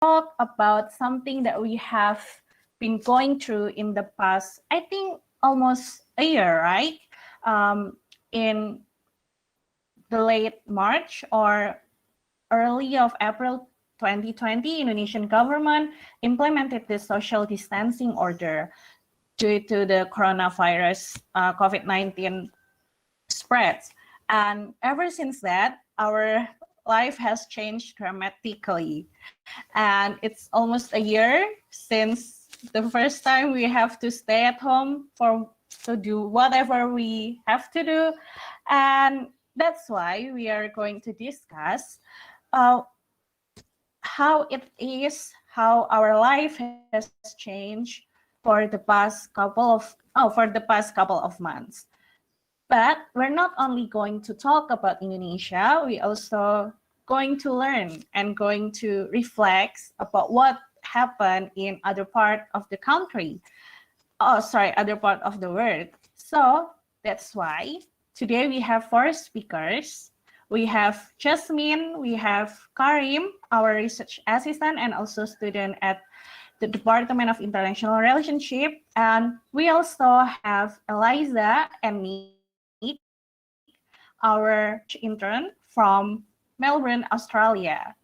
talk about something that we have been going through in the past, I think almost a year, right? In the late March or early of April 2020, Indonesian government implemented the social distancing order due to the coronavirus COVID-19 spreads. And ever since that, our life has changed dramatically. And it's almost a year since the first time we have to stay at home to do whatever we have to do. And that's why we are going to discuss how it is, how our life has changed for the past couple of months. But we're not only going to talk about Indonesia, we also going to learn and going to reflect about what happened in other part of the country. Other part of the world. So that's why today we have 4 speakers. We have Jasmine, we have Karim, our research assistant and also student at the Department of International Relationship. And we also have Eliza and Nick, our intern from Melbourne, Australia.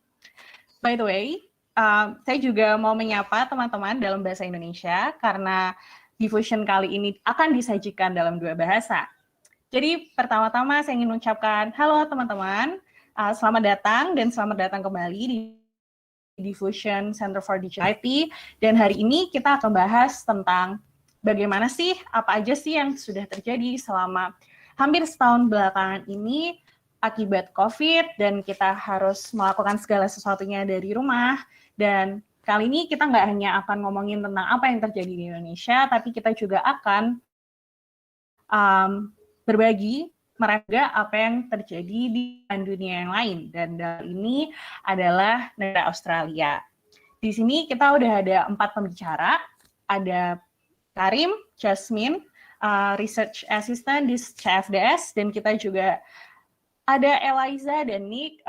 By the way, saya juga mau menyapa teman-teman dalam bahasa Indonesia karena diffusion kali ini akan disajikan dalam 2 bahasa. Jadi pertama-tama saya ingin mengucapkan halo teman-teman, selamat datang dan selamat datang kembali di Diffusion Center for Digital IT. Dan hari ini kita akan bahas tentang bagaimana sih, apa aja sih yang sudah terjadi selama hampir setahun belakangan ini akibat COVID, dan kita harus melakukan segala sesuatunya dari rumah. Dan kali ini kita nggak hanya akan ngomongin tentang apa yang terjadi di Indonesia, tapi kita juga akan berbagi mereka apa yang terjadi di dunia yang lain. Dan dalam ini adalah negara Australia. Di sini kita udah ada 4 pembicara, ada Karim, Jasmine, Research Assistant di CfDS, dan kita juga ada Eliza dan Nick,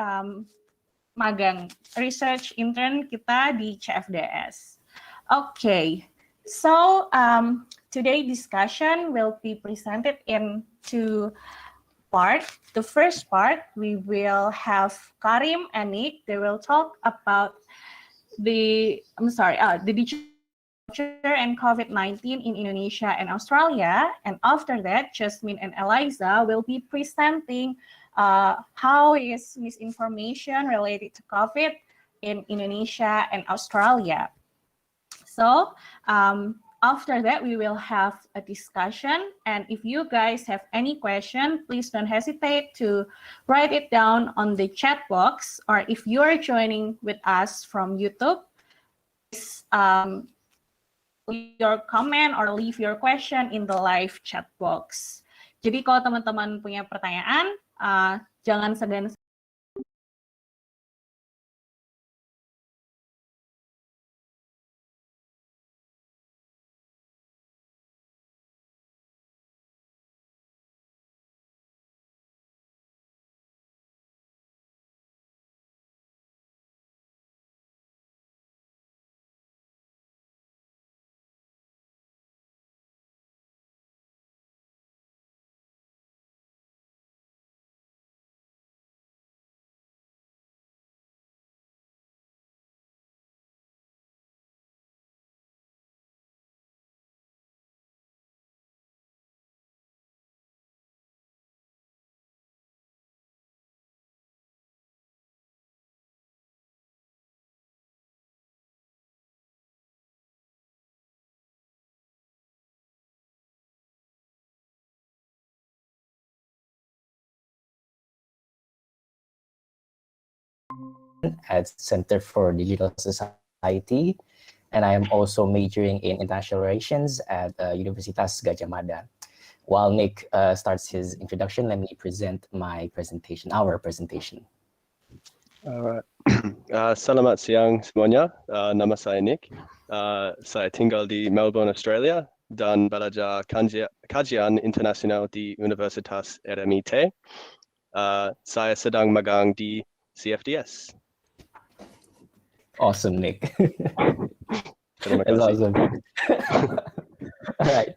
magang research intern kita di CfDS. Okay, so today's discussion will be presented in 2 parts. The first part, we will have Karim and Nick. They will talk about the digital and COVID-19 in Indonesia and Australia. And after that, Jasmine and Eliza will be presenting how is misinformation related to COVID in Indonesia and Australia. So after that, we will have a discussion. And if you guys have any question, please don't hesitate to write it down on the chat box. Or if you are joining with us from YouTube, please leave your comment or leave your question in the live chat box. Jadi kalau teman-teman punya pertanyaan, jangan segan. At Center for Digital Society, and I am also majoring in International Relations at Universitas Gadjah Mada. While Nick starts his introduction, let me present our presentation. Alright. Selamat siang semuanya. Nama saya Nick. Saya tinggal di Melbourne, Australia, dan belajar kajian internasional di Universitas RMIT. Saya sedang magang di CfDS. Awesome, Nick. Terima That's kasih. awesome. All right.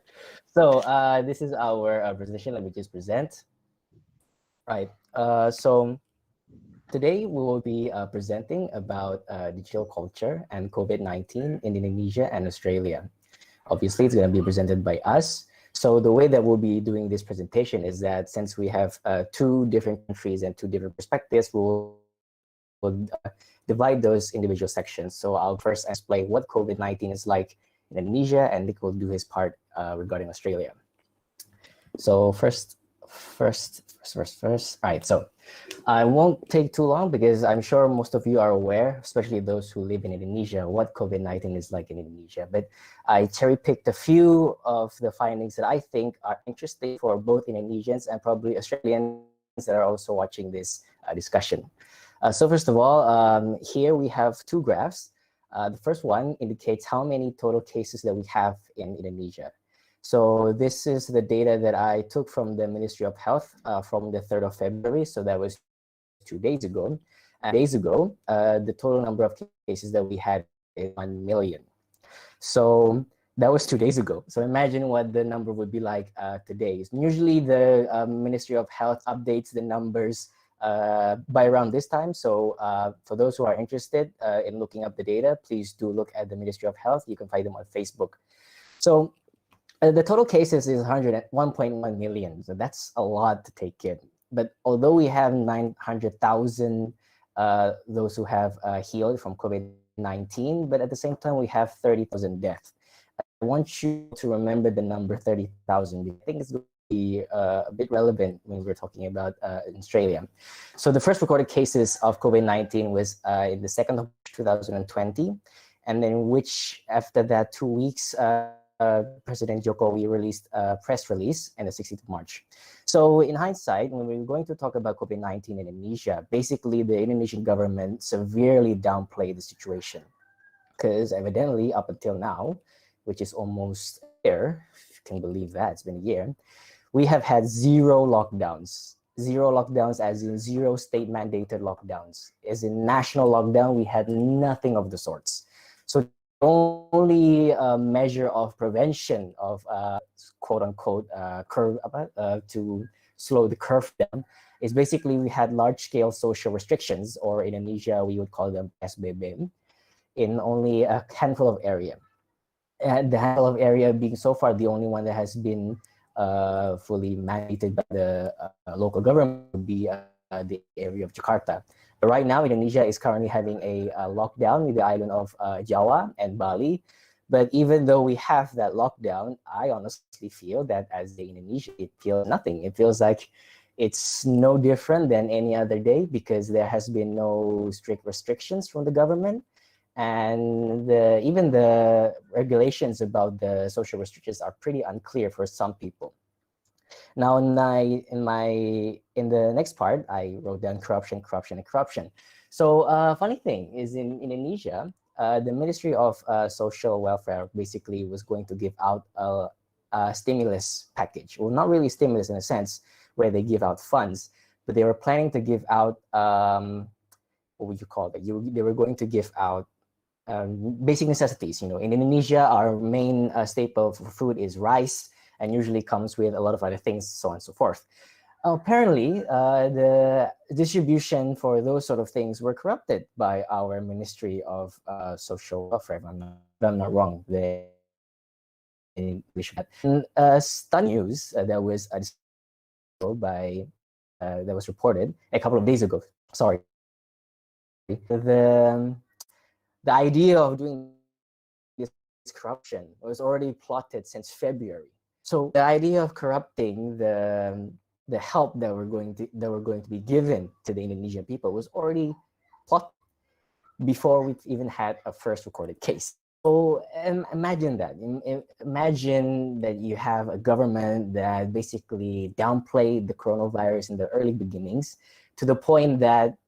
So this is our presentation. Let me just present. Right. So today we will be presenting about digital culture and COVID-19 in Indonesia and Australia. Obviously, it's going to be presented by us. So the way that we'll be doing this presentation is that since we have two different countries and two different perspectives, we'll divide those individual sections. So I'll first explain what COVID-19 is like in Indonesia, and Nick will do his part regarding Australia. So first. All right, so I won't take too long because I'm sure most of you are aware, especially those who live in Indonesia, what COVID-19 is like in Indonesia. But I cherry-picked a few of the findings that I think are interesting for both Indonesians and probably Australians that are also watching this discussion. So first of all, here we have two graphs. The first one indicates how many total cases that we have in Indonesia. So this is the data that I took from the Ministry of Health from the 3rd of February. So that was 2 days ago. And the total number of cases that we had is 1 million. So that was 2 days ago. So imagine what the number would be like today. Usually the Ministry of Health updates the numbers by around this time. So for those who are interested in looking up the data, please do look at the Ministry of Health. You can find them on Facebook. So the total cases is 1.1 million. So that's a lot to take in. But although we have 900,000 those who have healed from COVID-19, but at the same time, we have 30,000 deaths. I want you to remember the number 30,000. I think it's going to be a bit relevant when we're talking about Australia. So the first recorded cases of COVID-19 was in the 2nd of 2020. And then which after that 2 weeks, President Jokowi released a press release on the 16th of March. So in hindsight, when we're going to talk about COVID-19 in Indonesia, basically the Indonesian government severely downplayed the situation because evidently up until now, which is almost a year, if you can believe that, it's been a year, we have had zero lockdowns. Zero lockdowns as in zero state mandated lockdowns. As in national lockdown, we had nothing of the sorts. So only measure of prevention of quote unquote curve to slow the curve down is basically we had large scale social restrictions, or in Indonesia we would call them PSBB, in only a handful of area. And the handful of area being so far the only one that has been fully mandated by the local government would be the area of Jakarta. But right now, Indonesia is currently having a lockdown with the island of Jawa and Bali. But even though we have that lockdown, I honestly feel that as the Indonesian, it feels nothing. It feels like it's no different than any other day because there has been no strict restrictions from the government. And even the regulations about the social restrictions are pretty unclear for some people. Now, in the next part, I wrote down corruption. So funny thing is in Indonesia, the Ministry of Social Welfare basically was going to give out a stimulus package. Well, not really stimulus in a sense where they give out funds, but they were planning to give out, what would you call it? They were going to give out basic necessities. You know, in Indonesia, our main staple for food is rice, and usually comes with a lot of other things, so on and so forth. Apparently, the distribution for those sort of things were corrupted by our Ministry of Social Welfare, if I'm not wrong. Stunning news that was that was reported a couple of days ago. Sorry, the idea of doing this corruption was already plotted since February. So the idea of corrupting the help that were going to be given to the Indonesian people was already plotted before we've even had a first recorded case. So imagine that. Imagine that you have a government that basically downplayed the coronavirus in the early beginnings to the point that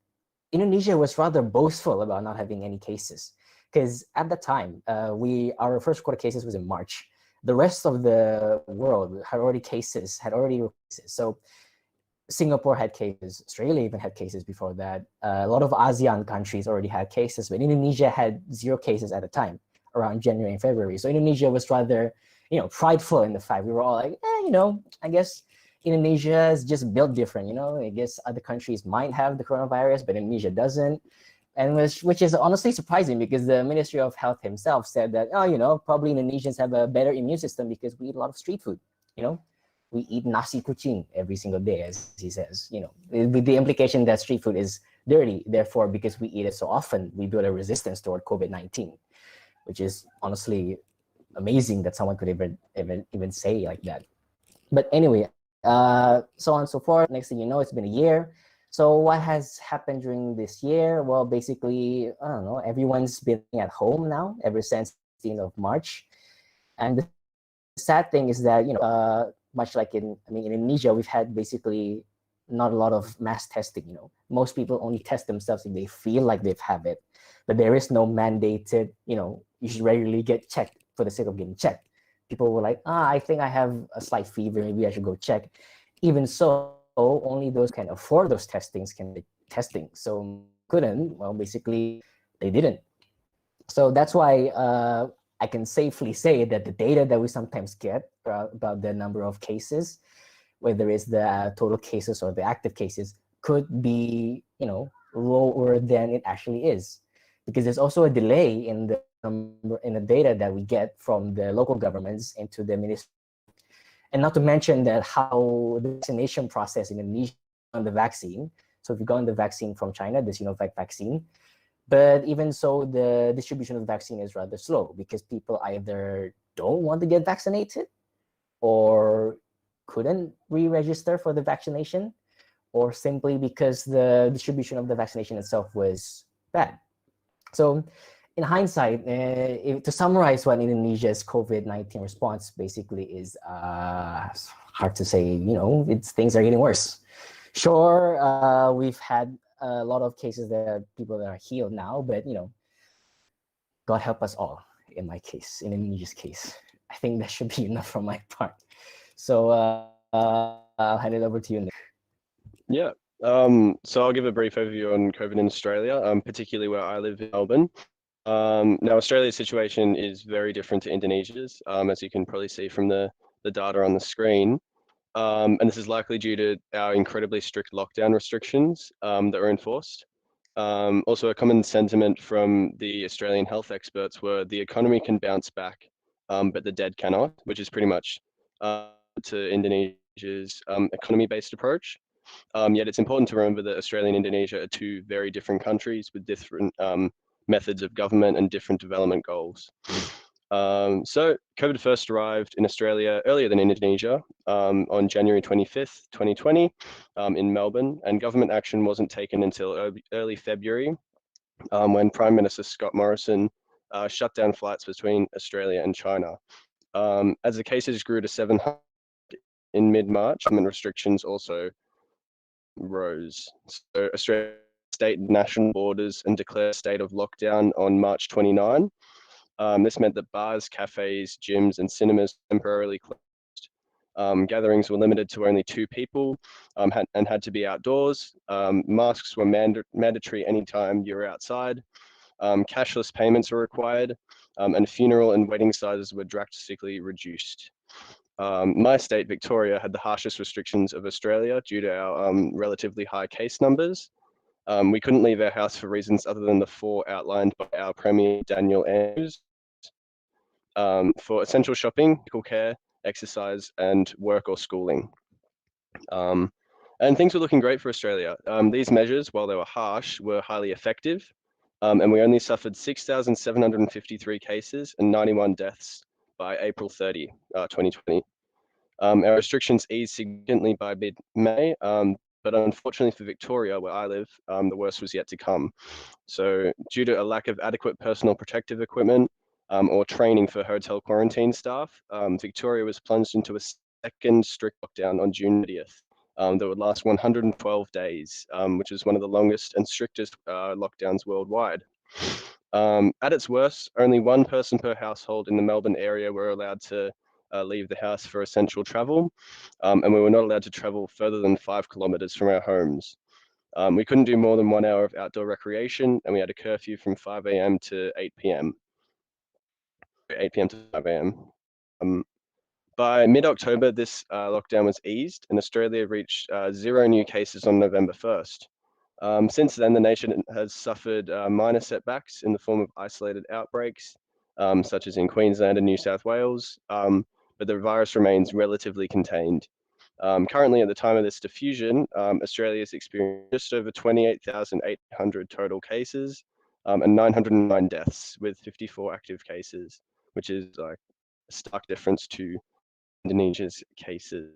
Indonesia was rather boastful about not having any cases. Because at the time, our first recorded cases was in March. The rest of the world had already cases. So Singapore had cases, Australia even had cases before that. A lot of ASEAN countries already had cases, but Indonesia had 0 cases at a time around January and February. So Indonesia was rather, prideful in the fact we were all like, I guess Indonesia is just built different. I guess other countries might have the coronavirus, but Indonesia doesn't. And which is honestly surprising because the Ministry of Health himself said that, probably Indonesians have a better immune system because we eat a lot of street food, We eat nasi kucing every single day, as he says, with the implication that street food is dirty. Therefore, because we eat it so often, we build a resistance toward COVID-19, which is honestly amazing that someone could even say like that. But anyway, so on and so forth. Next thing you know, it's been a year. So what has happened during this year? Well, basically, I don't know, everyone's been at home now ever since 16th of March. And the sad thing is that, much like in Indonesia, we've had basically not a lot of mass testing. Most people only test themselves if they feel like they've had it, but there is no mandated, you should regularly get checked for the sake of getting checked. People were like, I think I have a slight fever, maybe I should go check. Even so, only those can afford those testings can be testing. So couldn't, well, basically they didn't. So that's why I can safely say that the data that we sometimes get about the number of cases, whether it's the total cases or the active cases, could be, lower than it actually is, because there's also a delay in the data that we get from the local governments into the ministry. And not to mention that how the vaccination process in Indonesia on the vaccine. So if you got the vaccine from China, the Sinovac vaccine, but even so, the distribution of the vaccine is rather slow because people either don't want to get vaccinated or couldn't re-register for the vaccination, or simply because the distribution of the vaccination itself was bad. So in hindsight, to summarize what Indonesia's COVID-19 response basically is, hard to say, things are getting worse. Sure, we've had a lot of cases that are people that are healed now, but God help us all. In my case, in Indonesia's case, I think that should be enough from my part. So I'll hand it over to you, Nick. Yeah. So I'll give a brief overview on COVID in Australia, particularly where I live in Melbourne. Now, Australia's situation is very different to Indonesia's, as you can probably see from the data on the screen. And this is likely due to our incredibly strict lockdown restrictions that are enforced. Also, a common sentiment from the Australian health experts were the economy can bounce back, but the dead cannot, which is pretty much to Indonesia's economy-based approach. Yet it's important to remember that Australia and Indonesia are 2 very different countries with different methods of government and different development goals. So COVID first arrived in Australia earlier than Indonesia on January 25th, 2020 in Melbourne, and government action wasn't taken until early February when Prime Minister Scott Morrison shut down flights between Australia and China. As the cases grew to 700 in mid-March, government restrictions also rose. So Australia state national borders and declared a state of lockdown on March 29. This meant that bars, cafes, gyms, and cinemas temporarily closed. Gatherings were limited to only 2 people and had to be outdoors. Masks were mandatory anytime you were outside. Cashless payments were required, and funeral and wedding sizes were drastically reduced. My state, Victoria, had the harshest restrictions of Australia due to our relatively high case numbers. We couldn't leave our house for reasons other than the 4 outlined by our Premier, Daniel Andrews, for essential shopping, medical care, exercise, and work or schooling. And things were looking great for Australia. These measures, while they were harsh, were highly effective, and we only suffered 6,753 cases and 91 deaths by April 30, 2020. Our restrictions eased significantly by mid-May, but unfortunately for Victoria, where I live, the worst was yet to come. So due to a lack of adequate personal protective equipment or training for hotel quarantine staff, Victoria was plunged into a second strict lockdown on June 30th that would last 112 days, which is one of the longest and strictest lockdowns worldwide. At its worst, only 1 person per household in the Melbourne area were allowed to leave the house for essential travel, and we were not allowed to travel further than 5 kilometers from our homes. We couldn't do more than 1 hour of outdoor recreation, and we had a curfew from 5 a.m. to 8 p.m. 8 p.m. to 5 a.m. By mid-October, this lockdown was eased, and Australia reached 0 new cases on November 1st. Since then, the nation has suffered minor setbacks in the form of isolated outbreaks, such as in Queensland and New South Wales, but the virus remains relatively contained. Currently, at the time of this diffusion, Australia has experienced just over 28,800 total cases and 909 deaths, with 54 active cases, which is like a stark difference to Indonesia's cases.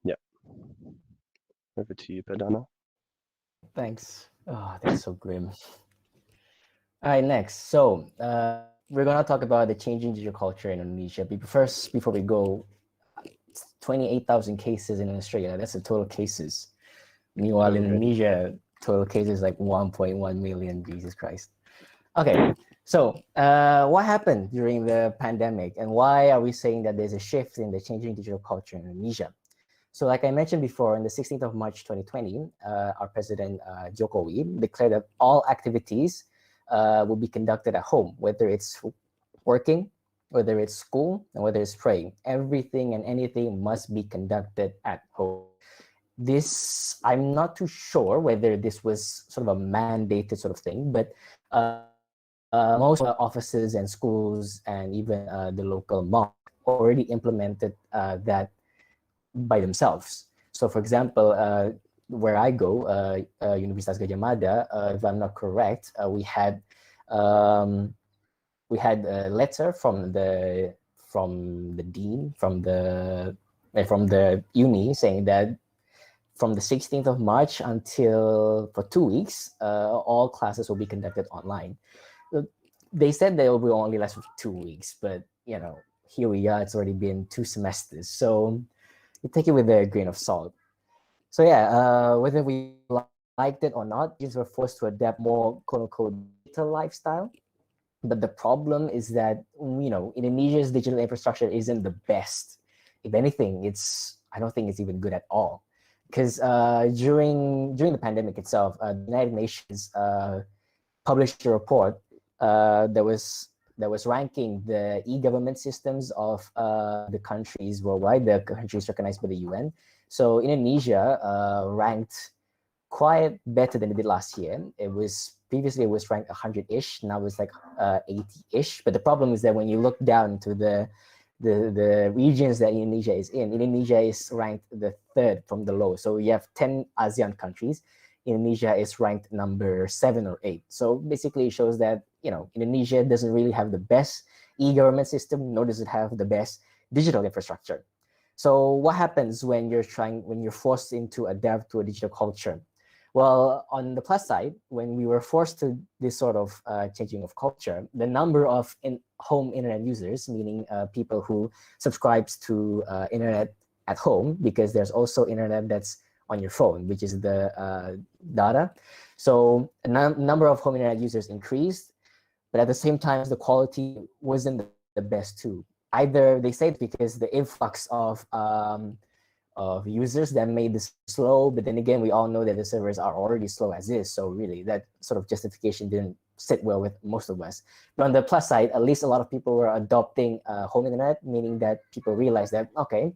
Yeah. Over to you, Perdana. Thanks. Oh, that's so grim. All right, next. So we're gonna talk about the changing digital culture in Indonesia. But first, before we go, 28,000 cases in Australia. That's the total cases. Meanwhile, in Indonesia, total cases like 1.1 million. Jesus Christ. Okay, so what happened during the pandemic, and why are we saying that there's a shift in the changing digital culture in Indonesia? So like I mentioned before, on the 16th of March 2020, our President Jokowi declared that all activities will be conducted at home, whether it's working, whether it's school, and whether it's praying. Everything and anything must be conducted at home. This, I'm not too sure whether this was sort of a mandated sort of thing, but most offices and schools and even the local mosque already implemented that by themselves. So for example, where I go, Universitas Gadjah Mada, if I'm not correct, we had a letter from the dean, from the uni, saying that from the 16th of March until for 2 weeks, all classes will be conducted online. They said they will only last for 2 weeks, but you know, here we are. It's already been 2 semesters, so you take it with a grain of salt. So yeah, whether we liked it or not, kids were forced to adapt more quote unquote digital lifestyle. But the problem is that, you know, Indonesia's digital infrastructure isn't the best. If anything, I don't think it's even good at all. Because during the pandemic itself, the United Nations published a report that was ranking the e-government systems of the countries worldwide, the countries recognized by the UN. So Indonesia ranked quite better than it did last year. Previously it was ranked 100-ish, now it's like 80-ish. But the problem is that when you look down to the regions that Indonesia is in, Indonesia is ranked the 3rd from the low. So you have 10 ASEAN countries. Indonesia is ranked number 7 or 8. So basically it shows that, you know, Indonesia doesn't really have the best e-government system, nor does it have the best digital infrastructure. So what happens when you're forced into adapt to a digital culture? Well, on the plus side, when we were forced to this sort of changing of culture, the number of home internet users, meaning people who subscribes to internet at home, because there's also internet that's on your phone, which is the data. So a number of home internet users increased, but at the same time, the quality wasn't the best too. Either they say it's because the influx of users that made this slow, but then again, we all know that the servers are already slow as is. So really, that sort of justification didn't sit well with most of us. But on the plus side, at least a lot of people were adopting home internet, meaning that people realized that, okay,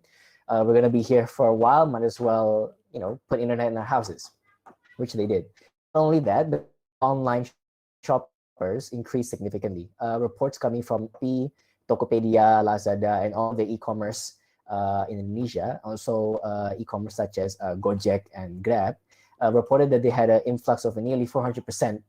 we're gonna be here for a while, might as well, you know, put internet in our houses, which they did. Not only that, but online shoppers increased significantly. Reports coming from Tokopedia, Lazada, and all the e-commerce in Indonesia, also e-commerce such as Gojek and Grab, reported that they had an influx of nearly 400%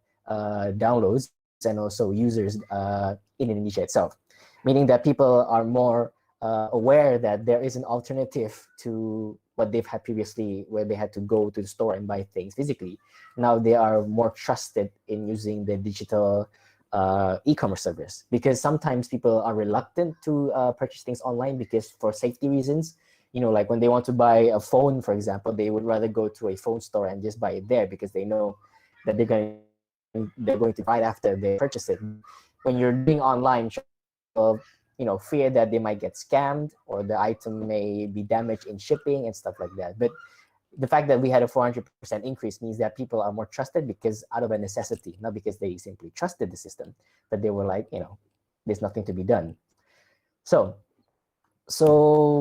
downloads and also users in Indonesia itself, meaning that people are more aware that there is an alternative to what they've had previously, where they had to go to the store and buy things physically. Now they are more trusted in using the digital e-commerce service, because sometimes people are reluctant to purchase things online because for safety reasons, you know, like when they want to buy a phone, for example, they would rather go to a phone store and just buy it there because they know that they're going to right after they purchase it. When you're doing online, fear that they might get scammed or the item may be damaged in shipping and stuff like that. But the fact that we had a 400% increase means that people are more trusted because out of a necessity, not because they simply trusted the system, but they were like, there's nothing to be done. So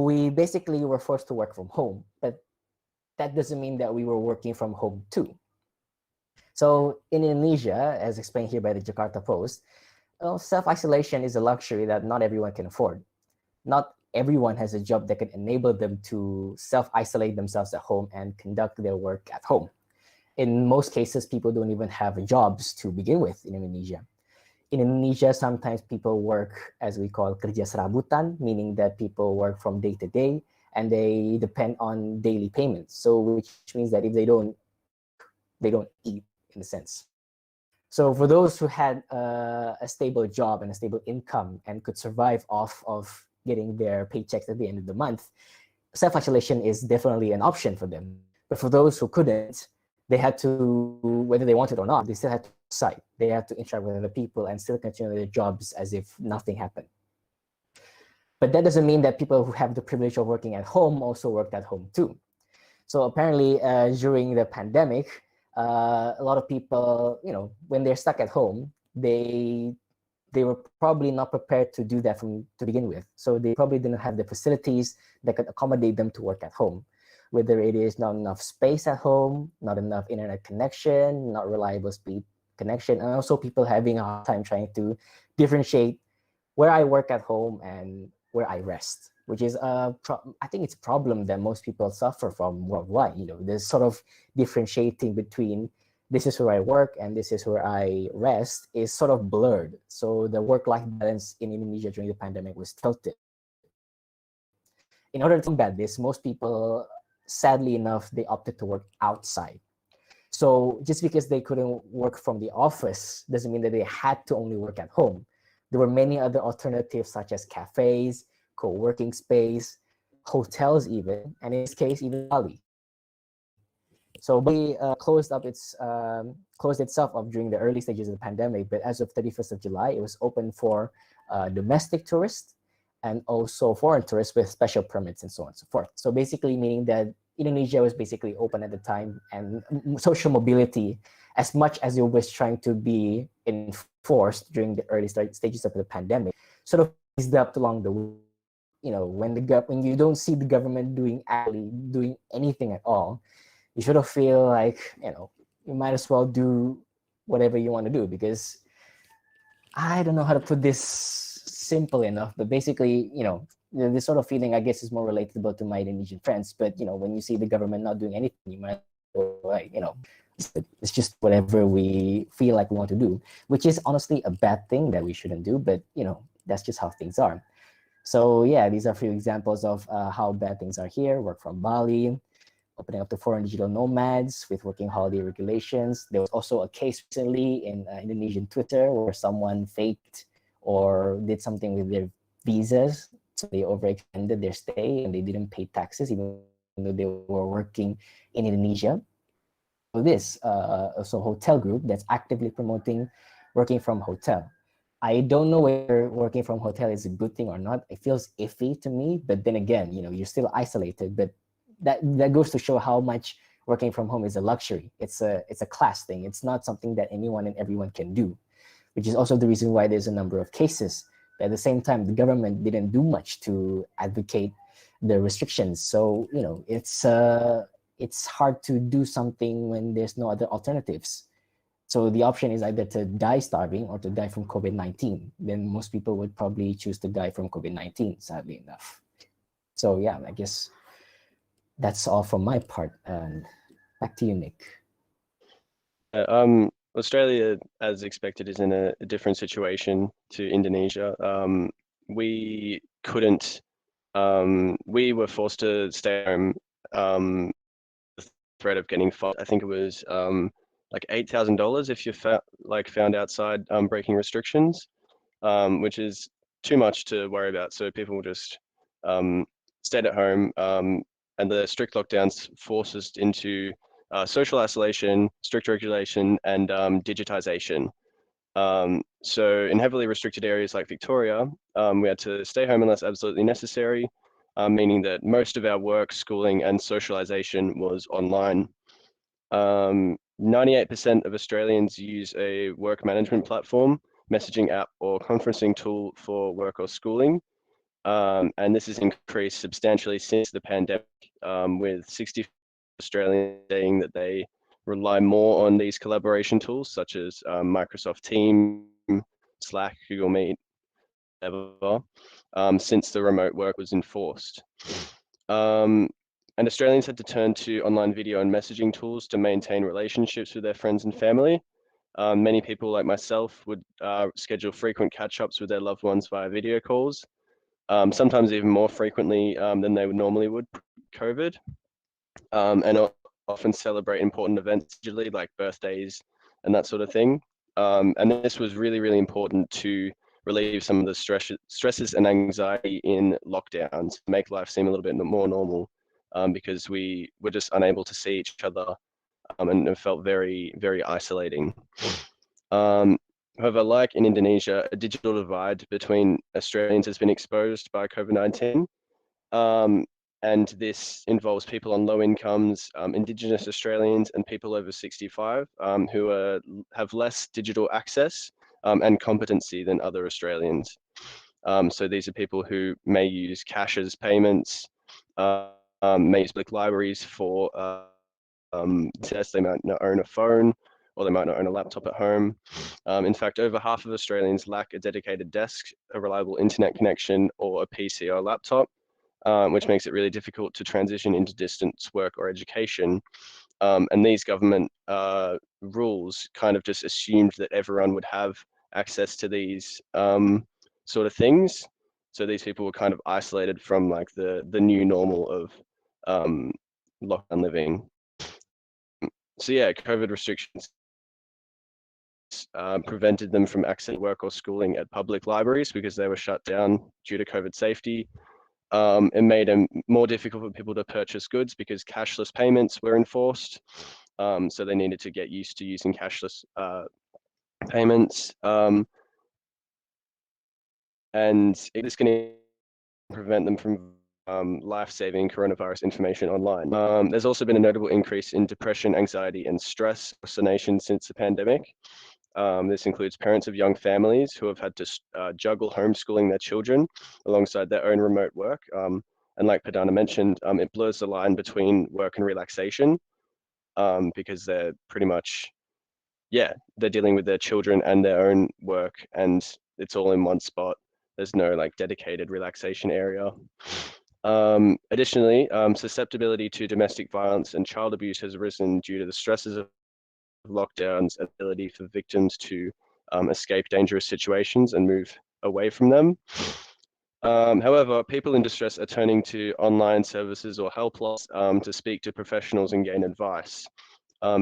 we basically were forced to work from home, but that doesn't mean that we were working from home too. So in Indonesia, as explained here by the Jakarta Post, self-isolation is a luxury that not everyone can afford. Not everyone has a job that can enable them to self-isolate themselves at home and conduct their work at home. In most cases, people don't even have jobs to begin with in Indonesia. In Indonesia, sometimes people work as we call kerja serabutan, meaning that people work from day to day and they depend on daily payments. So which means that if they don't eat in a sense. So for those who had a stable job and a stable income and could survive off of getting their paychecks at the end of the month, self-isolation is definitely an option for them. But for those who couldn't, they had to, whether they wanted or not, they still had to site. They had to interact with other people and still continue their jobs as if nothing happened. But that doesn't mean that people who have the privilege of working at home also worked at home too. So apparently during the pandemic, a lot of people, when they're stuck at home, they were probably not prepared to do that to begin with. So they probably didn't have the facilities that could accommodate them to work at home. Whether it is not enough space at home, not enough internet connection, not reliable speed connection, and also people having a hard time trying to differentiate where I work at home and where I rest, which is I think it's a problem that most people suffer from worldwide. There's sort of differentiating between this is where I work and this is where I rest is sort of blurred. So the work-life balance in Indonesia during the pandemic was tilted. In order to combat this, most people, sadly enough, they opted to work outside. So just because they couldn't work from the office doesn't mean that they had to only work at home. There were many other alternatives such as cafes, co-working space, hotels even, and in this case, even Bali. So Bali closed itself up during the early stages of the pandemic, but as of 31st of July, it was open for domestic tourists and also foreign tourists with special permits and so on and so forth. So basically meaning that Indonesia was basically open at the time, and social mobility, as much as it was trying to be enforced during the early stages of the pandemic, sort of eased up along the way. When you don't see the government doing anything at all, you sort of feel like, you might as well do whatever you want to do, because I don't know how to put this simple enough, but basically, this sort of feeling, I guess, is more relatable to my Indonesian friends. But, when you see the government not doing anything, you might go like, it's just whatever we feel like we want to do, which is honestly a bad thing that we shouldn't do. But, that's just how things are. So yeah, these are a few examples of how bad things are here. Work from Bali, opening up to foreign digital nomads with working holiday regulations. There was also a case recently in Indonesian Twitter where someone faked or did something with their visas. So they overextended their stay and they didn't pay taxes even though they were working in Indonesia. So this also hotel group that's actively promoting working from hotel. I don't know whether working from hotel is a good thing or not. It feels iffy to me, but then again, you're still isolated. But that goes to show how much working from home is a luxury. It's a class thing. It's not something that anyone and everyone can do, which is also the reason why there's a number of cases. But at the same time, the government didn't do much to advocate the restrictions. So, it's hard to do something when there's no other alternatives. So the option is either to die starving or to die from COVID-19. Then most people would probably choose to die from COVID-19, sadly enough. So yeah, I guess that's all from my part. Back to you, Nick. Australia, as expected, is in a different situation to Indonesia. We couldn't. We were forced to stay home. The threat of getting fined. I think it was like $8,000 if you found outside breaking restrictions, which is too much to worry about. So people just stayed at home, and the strict lockdowns forced us into social isolation, strict regulation, and digitization. So in heavily restricted areas like Victoria, we had to stay home unless absolutely necessary, meaning that most of our work, schooling, and socialization was online. 98% of Australians use a work management platform, messaging app, or conferencing tool for work or schooling. And this has increased substantially since the pandemic, with 60 Australians saying that they rely more on these collaboration tools such as Microsoft Teams, Slack, Google Meet, whatever, since the remote work was enforced. And Australians had to turn to online video and messaging tools to maintain relationships with their friends and family. Many people like myself would schedule frequent catch-ups with their loved ones via video calls, sometimes even more frequently than they would normally would pre-COVID, and often celebrate important events digitally, like birthdays and that sort of thing. And this was really, really important to relieve some of the stresses and anxiety in lockdowns, make life seem a little bit more normal, because we were just unable to see each other, and it felt very, very isolating. However, like in Indonesia, a digital divide between Australians has been exposed by COVID-19. And this involves people on low incomes, Indigenous Australians, and people over 65 who have less digital access and competency than other Australians. So these are people who may use cash as payments, may use public libraries for tests. They might not own a phone, or they might not own a laptop at home. In fact, over half of Australians lack a dedicated desk, a reliable internet connection, or a PC or laptop, which makes it really difficult to transition into distance work or education. And these government rules kind of just assumed that everyone would have access to these sort of things. So these people were kind of isolated from like the new normal of lockdown living. So yeah, COVID restrictions prevented them from accessing work or schooling at public libraries because they were shut down due to COVID safety. It made it more difficult for people to purchase goods because cashless payments were enforced. So they needed to get used to using cashless payments. And this can prevent them from life-saving coronavirus information online. There's also been a notable increase in depression, anxiety, and stress across the nation since the pandemic. This includes parents of young families who have had to juggle homeschooling their children alongside their own remote work. And like Perdana mentioned, it blurs the line between work and relaxation, because they're pretty much, they're dealing with their children and their own work, and it's all in one spot. There's no like dedicated relaxation area. Additionally, susceptibility to domestic violence and child abuse has risen due to the stresses of lockdowns, ability for victims to escape dangerous situations and move away from them. However, people in distress are turning to online services or helplines to speak to professionals and gain advice.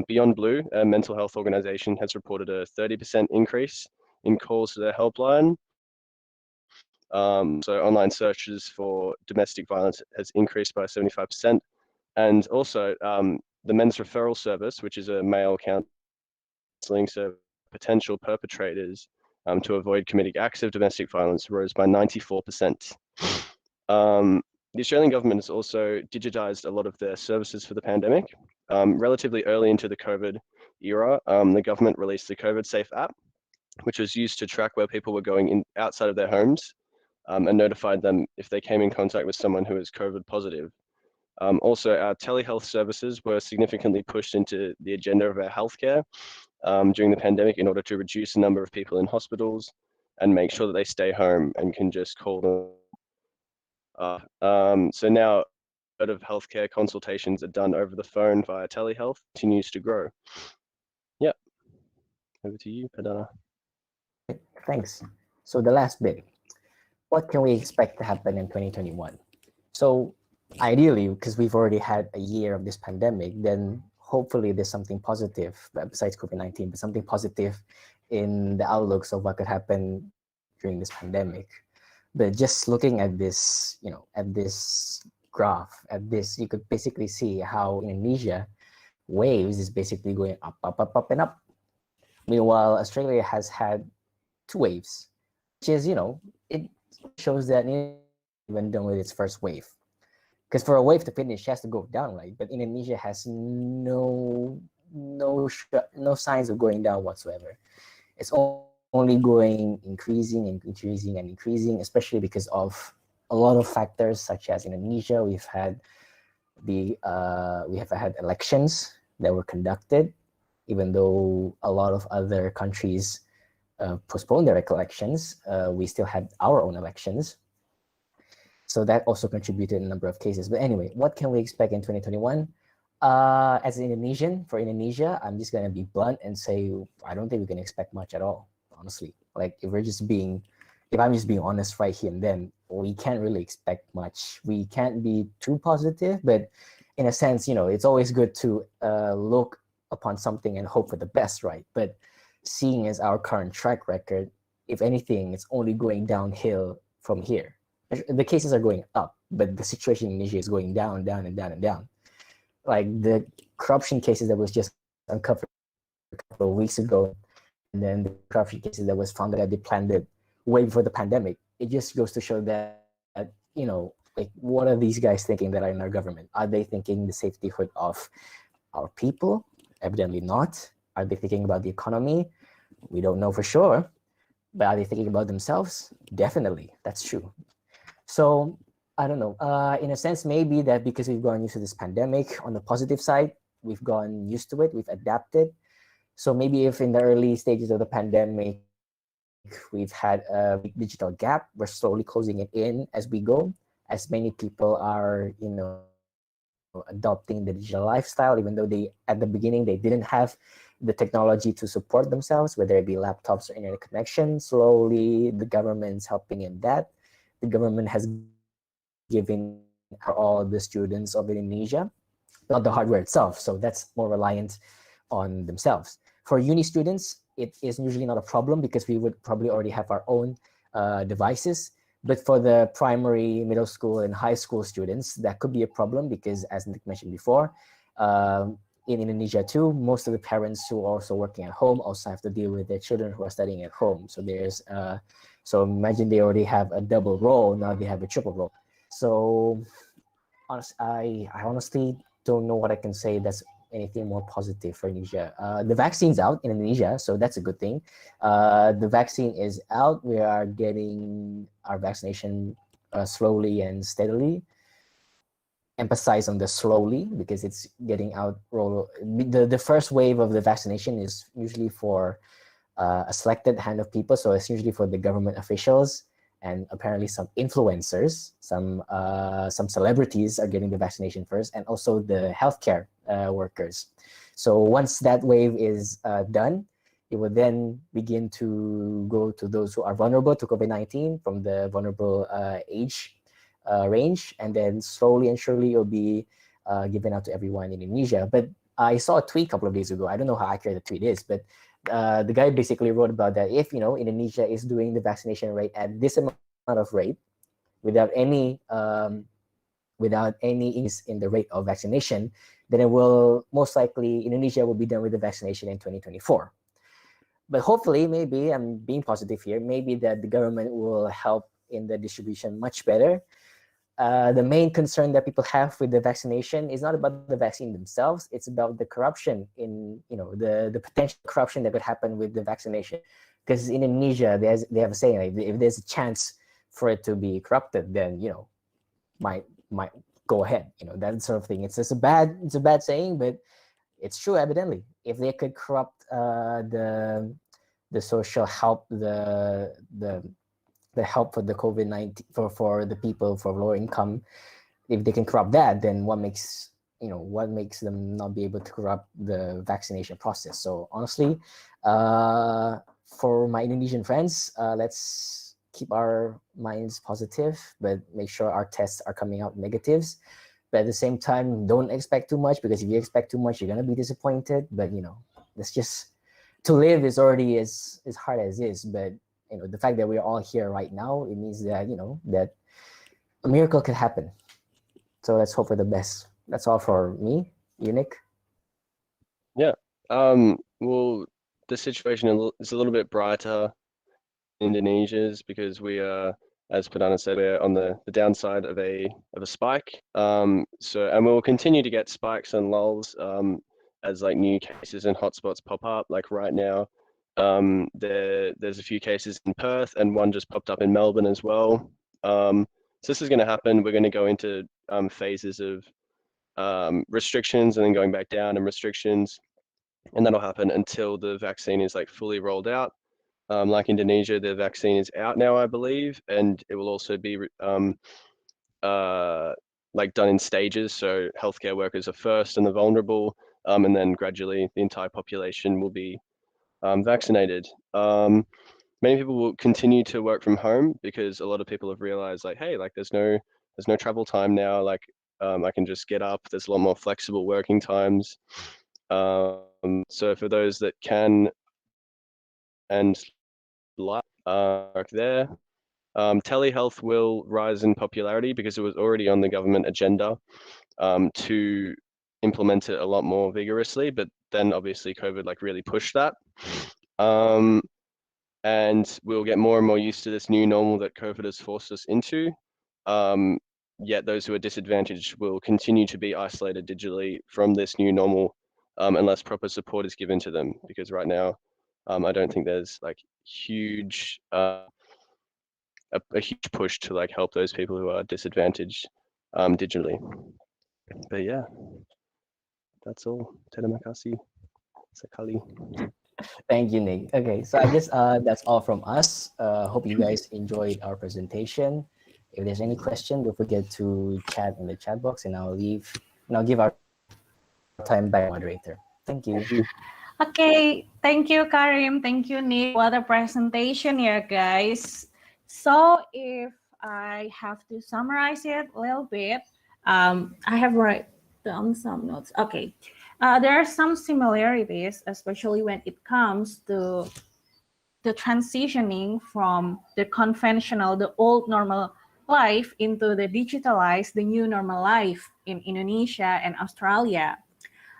Beyond Blue, a mental health organization, has reported a 30% increase in calls to their helpline. So online searches for domestic violence has increased by 75%. And also the Men's Referral Service, which is a male counseling service for potential perpetrators to avoid committing acts of domestic violence, rose by 94%. The Australian government has also digitized a lot of their services for the pandemic. Relatively early into the COVID era, the government released the COVID Safe app, which was used to track where people were going in outside of their homes, and notified them if they came in contact with someone who was COVID positive. Also, our telehealth services were significantly pushed into the agenda of our healthcare during the pandemic in order to reduce the number of people in hospitals and make sure that they stay home and can just call them. So now, a lot of healthcare consultations are done over the phone via telehealth, continues to grow. Yep. Over to you, Perdana. Thanks. So the last bit, what can we expect to happen in 2021? So ideally, because we've already had a year of this pandemic, then hopefully there's something positive besides COVID-19, but something positive in the outlooks of what could happen during this pandemic. But just looking at this, at this graph, you could basically see how Indonesia waves is basically going up, up, up, up, and up. Meanwhile, Australia has had 2 waves, which is, it shows that even done with its first wave. Because for a wave to finish, it has to go down, right? But Indonesia has no signs of going down whatsoever. It's only going increasing and increasing and increasing, especially because of a lot of factors such as Indonesia. We have had elections that were conducted, even though a lot of other countries postponed their elections. We still had our own elections. So that also contributed in a number of cases. But anyway, what can we expect in 2021? As an Indonesian, for Indonesia, I'm just going to be blunt and say, I don't think we can expect much at all, honestly. Like if I'm just being honest right here and then, we can't really expect much. We can't be too positive, but in a sense, it's always good to look upon something and hope for the best, right? But seeing as our current track record, if anything, it's only going downhill from here. The cases are going up, but the situation in Indonesia is going down, down, and down, and down. Like the corruption cases that was just uncovered a couple of weeks ago, and then the corruption cases that was found that they planned it way before the pandemic. It just goes to show that, like what are these guys thinking that are in our government? Are they thinking the safetyhood of our people? Evidently not. Are they thinking about the economy? We don't know for sure. But are they thinking about themselves? Definitely, that's true. So I don't know. In a sense, maybe that because we've gotten used to this pandemic, on the positive side, we've gotten used to it, we've adapted. So maybe if in the early stages of the pandemic, we've had a big digital gap, we're slowly closing it in as we go, as many people are, adopting the digital lifestyle, even though at the beginning, they didn't have the technology to support themselves, whether it be laptops or internet connection. Slowly, the government's helping in that. The government has given all the students of Indonesia, not the hardware itself. So that's more reliant on themselves. For uni students, it is usually not a problem because we would probably already have our own devices. But for the primary, middle school, and high school students, that could be a problem because, as Nick mentioned before, in Indonesia too, most of the parents who are also working at home also have to deal with their children who are studying at home. So so imagine they already have a double role, now they have a triple role. So I honestly don't know what I can say that's anything more positive for Indonesia. The vaccine's out in Indonesia, so that's a good thing. The vaccine is out. We are getting our vaccination slowly and steadily. Emphasize on the slowly because it's getting out. The first wave of the vaccination is usually for a selected hand of people, so it's usually for the government officials and apparently some influencers, some celebrities are getting the vaccination first, and also the healthcare workers. So once that wave is done, it will then begin to go to those who are vulnerable to COVID-19 from the vulnerable age range, and then slowly and surely it will be given out to everyone in Indonesia. But I saw a tweet a couple of days ago. I don't know how accurate the tweet is, but the guy basically wrote about that if Indonesia is doing the vaccination rate at this amount of rate without any increase in the rate of vaccination, then it will most likely Indonesia will be done with the vaccination in 2024. But hopefully, maybe I'm being positive here, maybe that the government will help in the distribution much better. The main concern that people have with the vaccination is not about the vaccine themselves. It's about the corruption the potential corruption that could happen with the vaccination. Because in Indonesia, they have a saying, like, if there's a chance for it to be corrupted, then, might go ahead, that sort of thing. It's a bad saying, but it's true, evidently. If they could corrupt the social help, the help for the COVID-19 for the people for lower income, if they can corrupt that, then what makes them not be able to corrupt the vaccination process? So honestly, for my Indonesian friends, let's keep our minds positive, but make sure our tests are coming out negatives. But at the same time, don't expect too much, because if you expect too much, you're gonna be disappointed. But let's just, to live is already as hard as it is, but the fact that we're all here right now, it means that, that a miracle could happen. So let's hope for the best. That's all for me. You, Nick? Yeah. Well, the situation is a little bit brighter in Indonesia's because we are, as Perdana said, we're on the downside of a spike. And we'll continue to get spikes and lulls as like new cases and hotspots pop up. Like right now, there's a few cases in Perth and one just popped up in Melbourne as well. So this is going to happen. We're going to go into phases of restrictions and then going back down and restrictions, and that'll happen until the vaccine is like fully rolled out. Like Indonesia, the vaccine is out now, I believe, and it will also be like done in stages. So healthcare workers are first and the vulnerable, and then gradually the entire population will be vaccinated. Many people will continue to work from home because a lot of people have realized like, hey, like there's no travel time now. Like I can just get up. There's a lot more flexible working times. So for those that can and like work there, telehealth will rise in popularity because it was already on the government agenda to implement it a lot more vigorously, but then obviously COVID like really pushed that. And we'll get more and more used to this new normal that COVID has forced us into. Yet those who are disadvantaged will continue to be isolated digitally from this new normal unless proper support is given to them. Because right now, I don't think there's like huge a huge push to like help those people who are disadvantaged digitally. But yeah, that's all. Terima kasih sekali. Thank you, Nick. Okay, so I guess that's all from us. Hope you guys enjoyed our presentation. If there's any question, don't forget to chat in the chat box, and I'll give our time back to moderator. Thank you. Okay, thank you, Karim. Thank you, Nick. What a presentation here, guys. So if I have to summarize it a little bit, I have written down some notes. Okay. There are some similarities, especially when it comes to the transitioning from the conventional, the old normal life into the digitalized, the new normal life in Indonesia and Australia.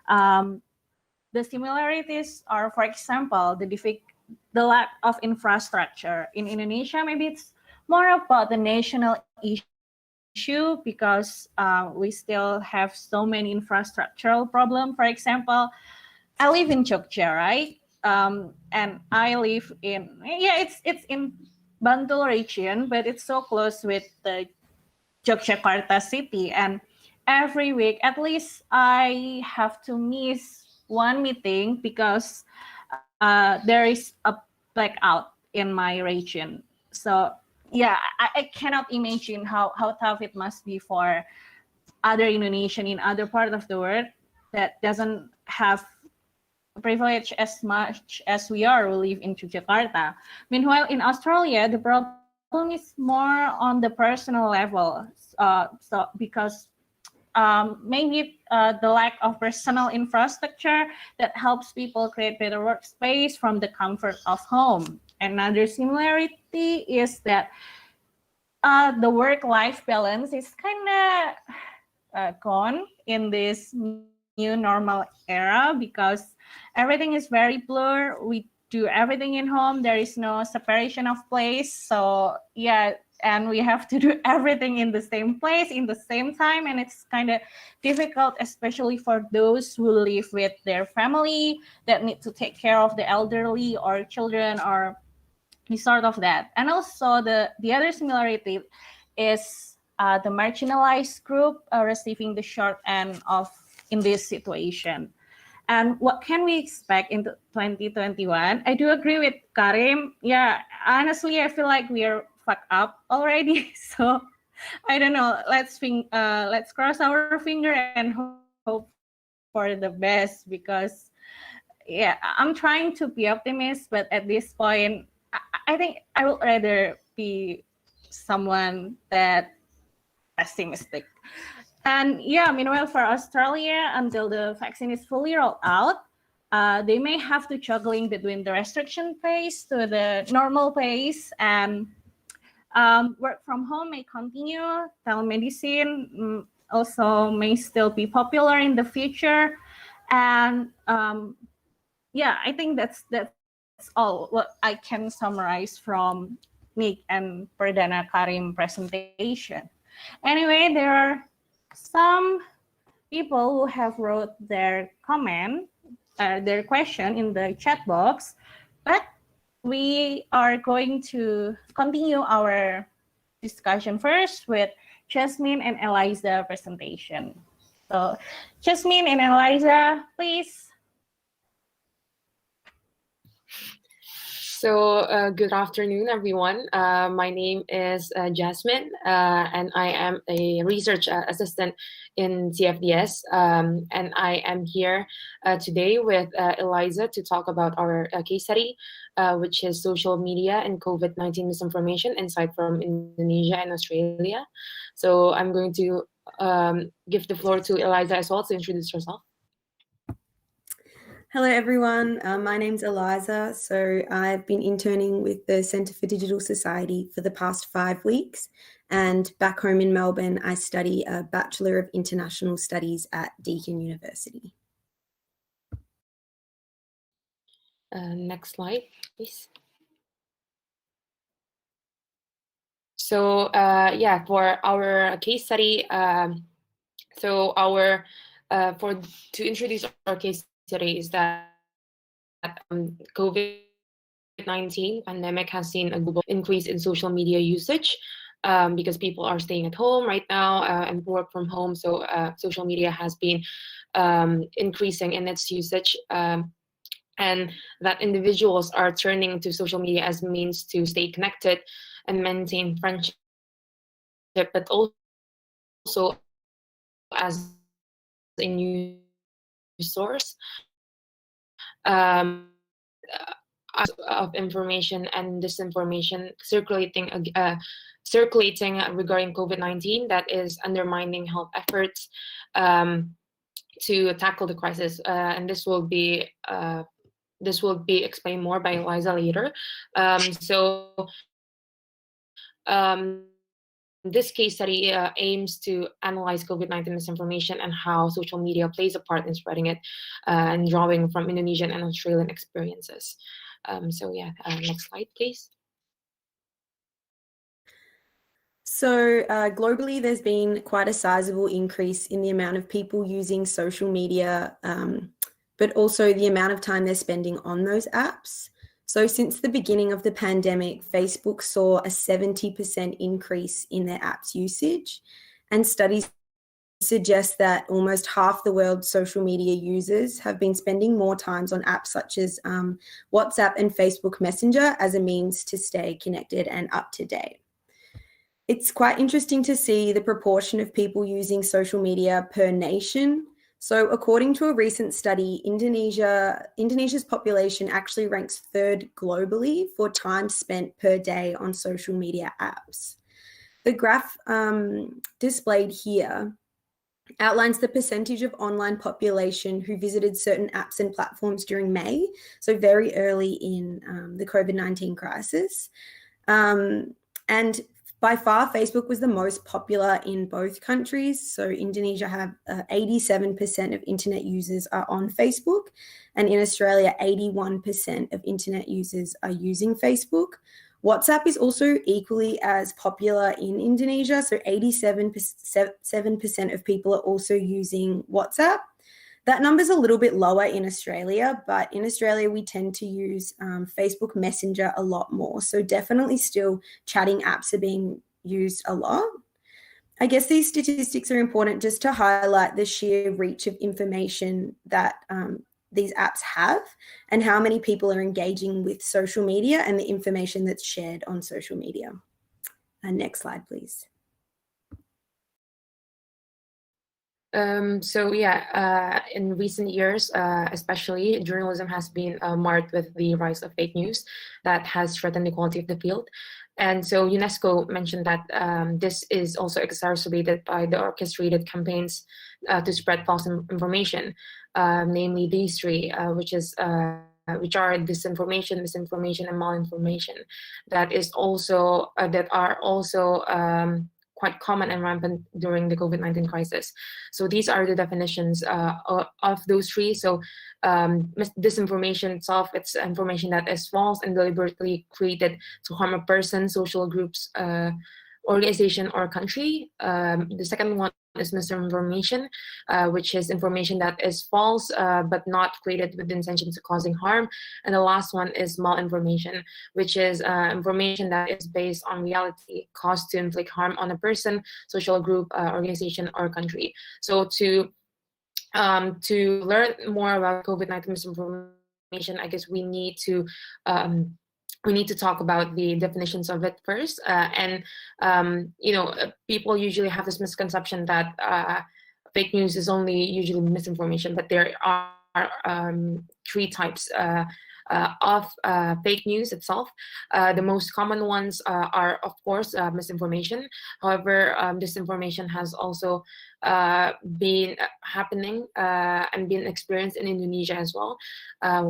The similarities are, for example, the lack of infrastructure. In Indonesia, maybe it's more about the national issue because we still have so many infrastructural problems. For example, I live in Jogja, right? And I live in, it's in Bantul region, but it's so close with the Yogyakarta city. And every week, at least I have to miss one meeting because there is a blackout in my region. So yeah, I cannot imagine how tough it must be for other Indonesian in other part of the world that doesn't have privilege as much as we are who live in Jakarta. Meanwhile, in Australia, the problem is more on the personal level. So because maybe the lack of personal infrastructure that helps people create better workspace from the comfort of home. Another similarity is that the work-life balance is kind of gone in this new normal era because everything is very blurred. We do everything in home. There is no separation of place. So yeah, and we have to do everything in the same place, in the same time. And it's kind of difficult, especially for those who live with their family that need to take care of the elderly or children or sort of that. And also the other similarity is the marginalized group receiving the short end of in this situation. And what can we expect in 2021? I do agree with Karim. Yeah, honestly, I feel like we are fucked up already. So I don't know. Let's cross our finger and hope for the best because yeah, I'm trying to be optimist, but at this point, I think I would rather be someone that pessimistic. And yeah, meanwhile, for Australia, until the vaccine is fully rolled out, they may have to juggling between the restriction pace to the normal pace, and work from home may continue. Telemedicine also may still be popular in the future, and yeah, I think that's all what I can summarize from Nick and Perdana Karim presentation. Anyway, there are some people who have wrote their comment, their question in the chat box, but we are going to continue our discussion first with Jasmine and Eliza presentation. So Jasmine and Eliza, please. So good afternoon, everyone. My name is Jasmine, and I am a research assistant in CfDS. And I am here today with Eliza to talk about our case study, which is social media and COVID-19 misinformation, insight from Indonesia and Australia. So I'm going to give the floor to Eliza as well to introduce herself. Hello, everyone. My name's Eliza. So I've been interning with the Centre for Digital Society for the past 5 weeks. And back home in Melbourne, I study a Bachelor of International Studies at Deakin University. Next slide, please. So yeah, for our case study, to introduce our case study is that COVID-19 pandemic has seen a global increase in social media usage because people are staying at home right now and work from home. So social media has been increasing in its usage, and that individuals are turning to social media as means to stay connected and maintain friendship, but also as a news source of information and disinformation circulating regarding COVID-19 that is undermining health efforts to tackle the crisis. And this will be explained more by Eliza later. This case study aims to analyze COVID-19 misinformation and how social media plays a part in spreading it and drawing from Indonesian and Australian experiences. So yeah, next slide, please. So globally, there's been quite a sizable increase in the amount of people using social media, but also the amount of time they're spending on those apps. So since the beginning of the pandemic, Facebook saw a 70% increase in their app's usage, and studies suggest that almost half the world's social media users have been spending more times on apps such as WhatsApp and Facebook Messenger as a means to stay connected and up to date. It's quite interesting to see the proportion of people using social media per nation. So according to a recent study, Indonesia's population actually ranks 3rd globally for time spent per day on social media apps. The graph displayed here outlines the percentage of online population who visited certain apps and platforms during May, so very early in the COVID-19 crisis. And by far, Facebook was the most popular in both countries. So Indonesia have 87% of internet users are on Facebook, and in Australia, 81% of internet users are using Facebook. WhatsApp is also equally as popular in Indonesia. So 87% of people are also using WhatsApp. That number's a little bit lower in Australia, but in Australia, we tend to use Facebook Messenger a lot more. So definitely still chatting apps are being used a lot. I guess these statistics are important just to highlight the sheer reach of information that these apps have and how many people are engaging with social media and the information that's shared on social media. Next slide, please. So yeah, in recent years, especially, journalism has been marked with the rise of fake news that has threatened the quality of the field. And so UNESCO mentioned that this is also exacerbated by the orchestrated campaigns to spread false information, namely these three, which are disinformation, misinformation, and malinformation. That are also quite common and rampant during the COVID-19 crisis. So these are the definitions of those three. So disinformation itself, it's information that is false and deliberately created to harm a person, social groups, organization, or country. The second one is misinformation, which is information that is false but not created with the intention of causing harm. And the last one is malinformation, which is information that is based on reality, caused to inflict harm on a person, social group, organization, or country. So to learn more about COVID-19 misinformation, I guess we need to talk about the definitions of it first. People usually have this misconception that fake news is only usually misinformation, but there are three types of fake news itself. The most common ones are, of course, misinformation. However, disinformation has also been happening and been experienced in Indonesia as well,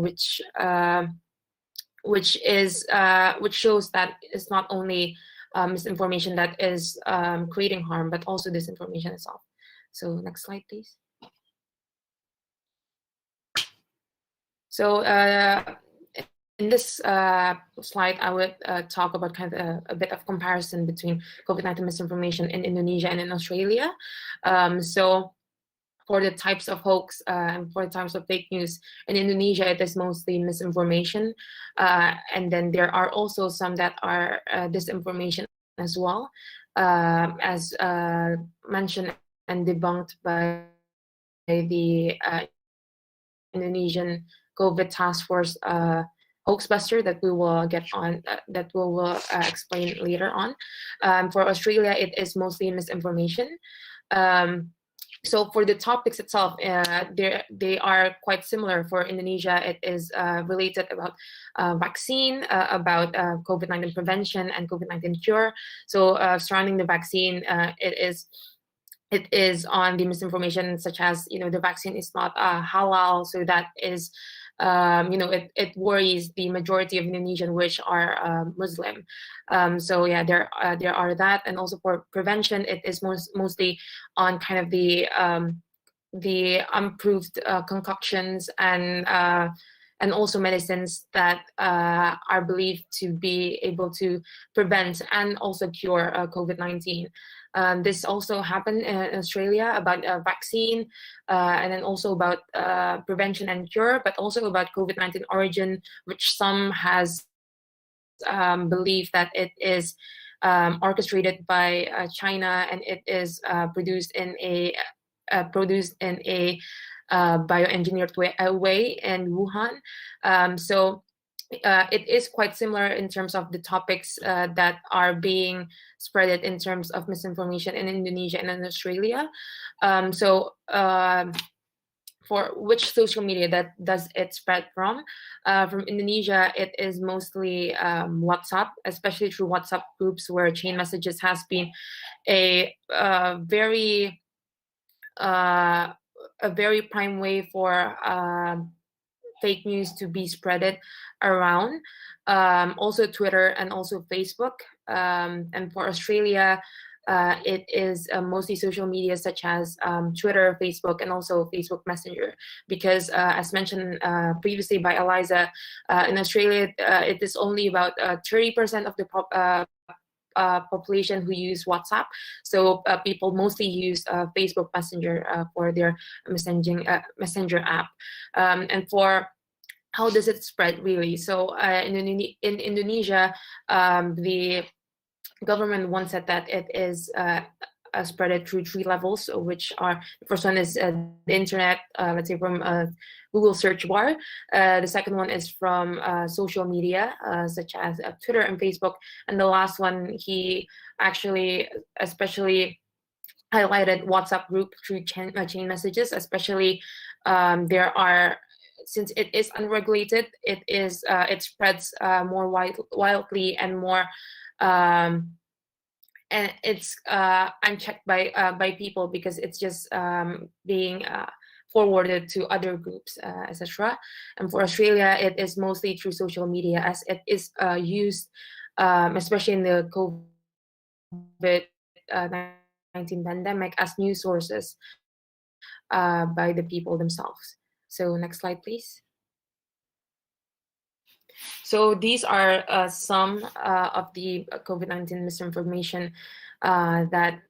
which shows that it's not only misinformation that is creating harm, but also disinformation itself. So next slide, please. So in this slide, I would talk about kind of a bit of comparison between COVID-19 misinformation in Indonesia and in Australia. So for the types of hoax and for the types of fake news, in Indonesia, it is mostly misinformation. And then there are also some that are disinformation as well, as mentioned and debunked by the Indonesian COVID task force hoaxbuster that we will get on, that we will explain later on. For Australia, it is mostly misinformation. So for the topics itself, they are quite similar. For Indonesia, it is related about vaccine, about COVID-19 prevention and COVID-19 cure. So surrounding the vaccine, it is on the misinformation such as, the vaccine is not halal. So that is, it worries the majority of Indonesian, which are Muslim. So yeah, there are that. And also for prevention, it is mostly on kind of the improved concoctions and also medicines that are believed to be able to prevent and also cure COVID-19. This also happened in Australia about vaccine, and then also about prevention and cure, but also about COVID-19 origin, which some has believed that it is orchestrated by China, and it is produced in a bioengineered way in Wuhan. So it is quite similar in terms of the topics that are being spreaded in terms of misinformation in Indonesia and in Australia. For which social media that does it spread from? From Indonesia, it is mostly WhatsApp, especially through WhatsApp groups where chain messages has been a very prime way for fake news to be spreaded around. Also Twitter and also Facebook. And for Australia, it is mostly social media such as Twitter, Facebook, and also Facebook Messenger. Because as mentioned previously by Eliza, in Australia, it is only about 30% of the population who use WhatsApp. So people mostly use Facebook Messenger for their messenger app. And for how does it spread really? So in Indonesia, the government once said that it is spread through 3 levels, which are, the first one is the internet, let's say from Google search bar. The second one is from social media, such as Twitter and Facebook. And the last one, he actually especially highlighted WhatsApp group through chain messages, especially there are, since it is unregulated, it spreads more wildly and more, and it's unchecked by people because it's just being forwarded to other groups, etc. And for Australia, it is mostly through social media, as it is used, especially in the COVID COVID-19 pandemic as news sources by the people themselves. So next slide, please. So these are some of the COVID-19 misinformation that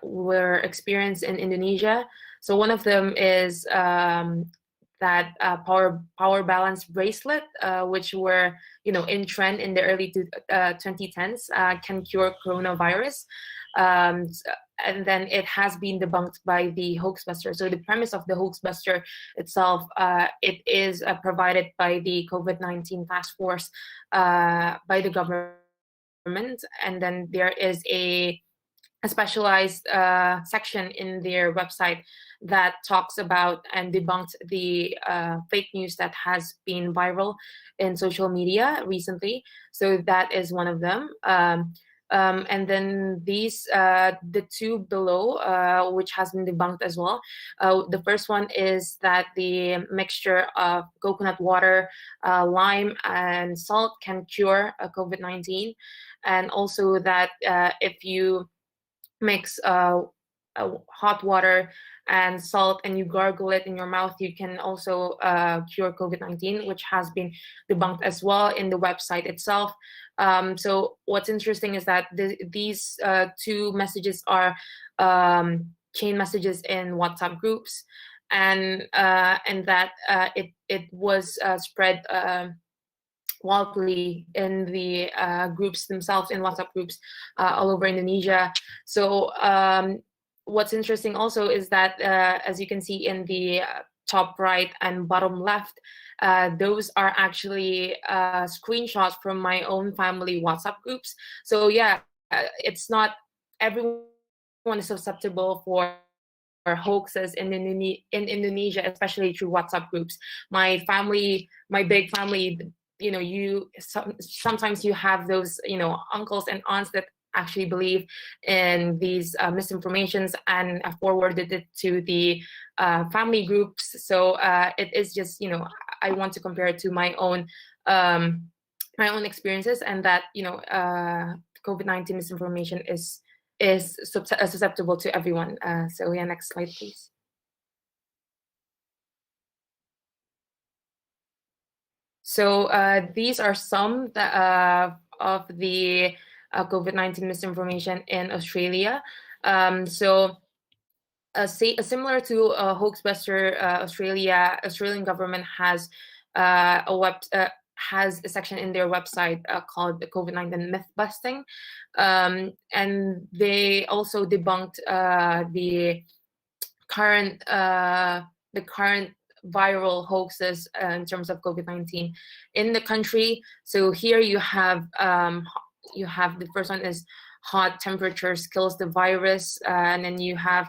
were experienced in Indonesia. So one of them is that power balance bracelet, which were in trend in the early 2010s, can cure coronavirus. And then it has been debunked by the hoaxbuster. So the premise of the hoaxbuster itself, it is provided by the COVID-19 task force by the government, and then there is a specialized section in their website that talks about and debunked the fake news that has been viral in social media recently. So that is one of them. And then these, the two below, which has been debunked as well. The first one is that the mixture of coconut water, lime, and salt can cure COVID-19. And also that if you mix hot water and salt and you gargle it in your mouth, you can also cure COVID-19, which has been debunked as well in the website itself. So what's interesting is that these two messages are chain messages in WhatsApp groups, and that it was spread wildly in the groups themselves, in WhatsApp groups all over Indonesia. So what's interesting also is that, as you can see in the top right and bottom left, those are actually screenshots from my own family WhatsApp groups. So yeah, it's not everyone is susceptible for hoaxes in Indonesia, especially through WhatsApp groups. My family, my big family, sometimes you have those uncles and aunts that actually believe in these misinformations and forwarded it to the family groups. So it is just I want to compare it to my own experiences, and that COVID-19 misinformation is susceptible to everyone. So yeah, next slide, please. So these are some of the COVID-19 misinformation in Australia. Similar to Hoaxbuster, Australian government has has a section in their website called the COVID-19 myth busting, and they also debunked the current viral hoaxes in terms of COVID-19 in the country. So here you have the first one is hot temperatures kills the virus, and then you have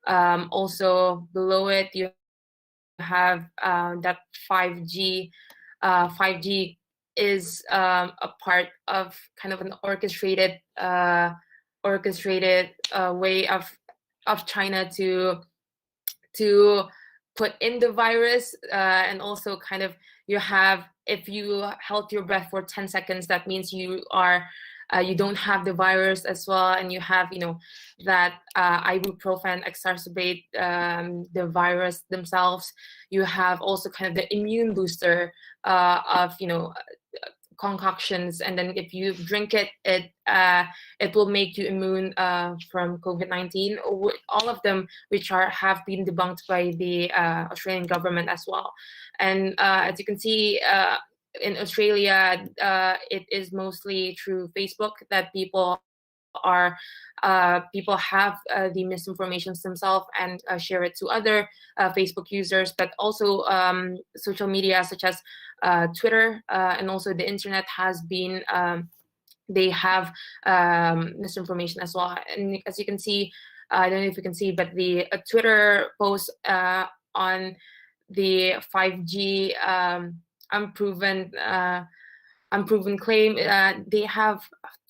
also below it you have that 5G. 5G is a part of kind of an orchestrated way of China to put in the virus, and also kind of you have, if you held your breath for 10 seconds, that means you don't have the virus as well, and you have that ibuprofen exacerbate the virus themselves. You have also kind of the immune booster of concoctions, and then if you drink it, it will make you immune from COVID-19. All of them, which have been debunked by the Australian government as well. And as you can see, in Australia, it is mostly through Facebook that people have the misinformations themselves and share it to other Facebook users, but also social media such as Twitter and also the internet has been they have misinformation as well. And as you can see, I don't know if you can see, but the Twitter post on the 5G unproven claim, they have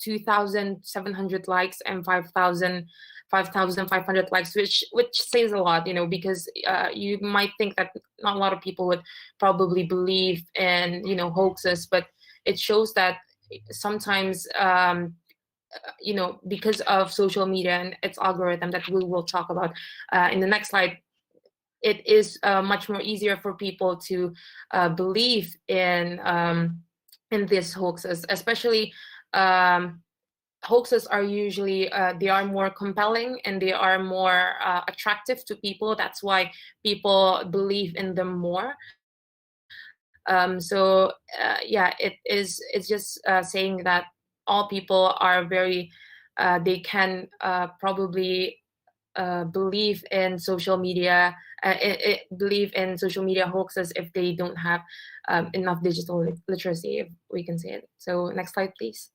2,700 likes and 5,500 likes, which says a lot, because you might think that not a lot of people would probably believe in hoaxes, but it shows that sometimes because of social media and its algorithm that we will talk about in the next slide, it is much more easier for people to believe in these hoaxes, especially hoaxes are usually they are more compelling and they are more attractive to people. That's why people believe in them more. It's just saying that all people are very they can probably believe in social media hoaxes if they don't have enough digital literacy, if we can say it. So next slide, please.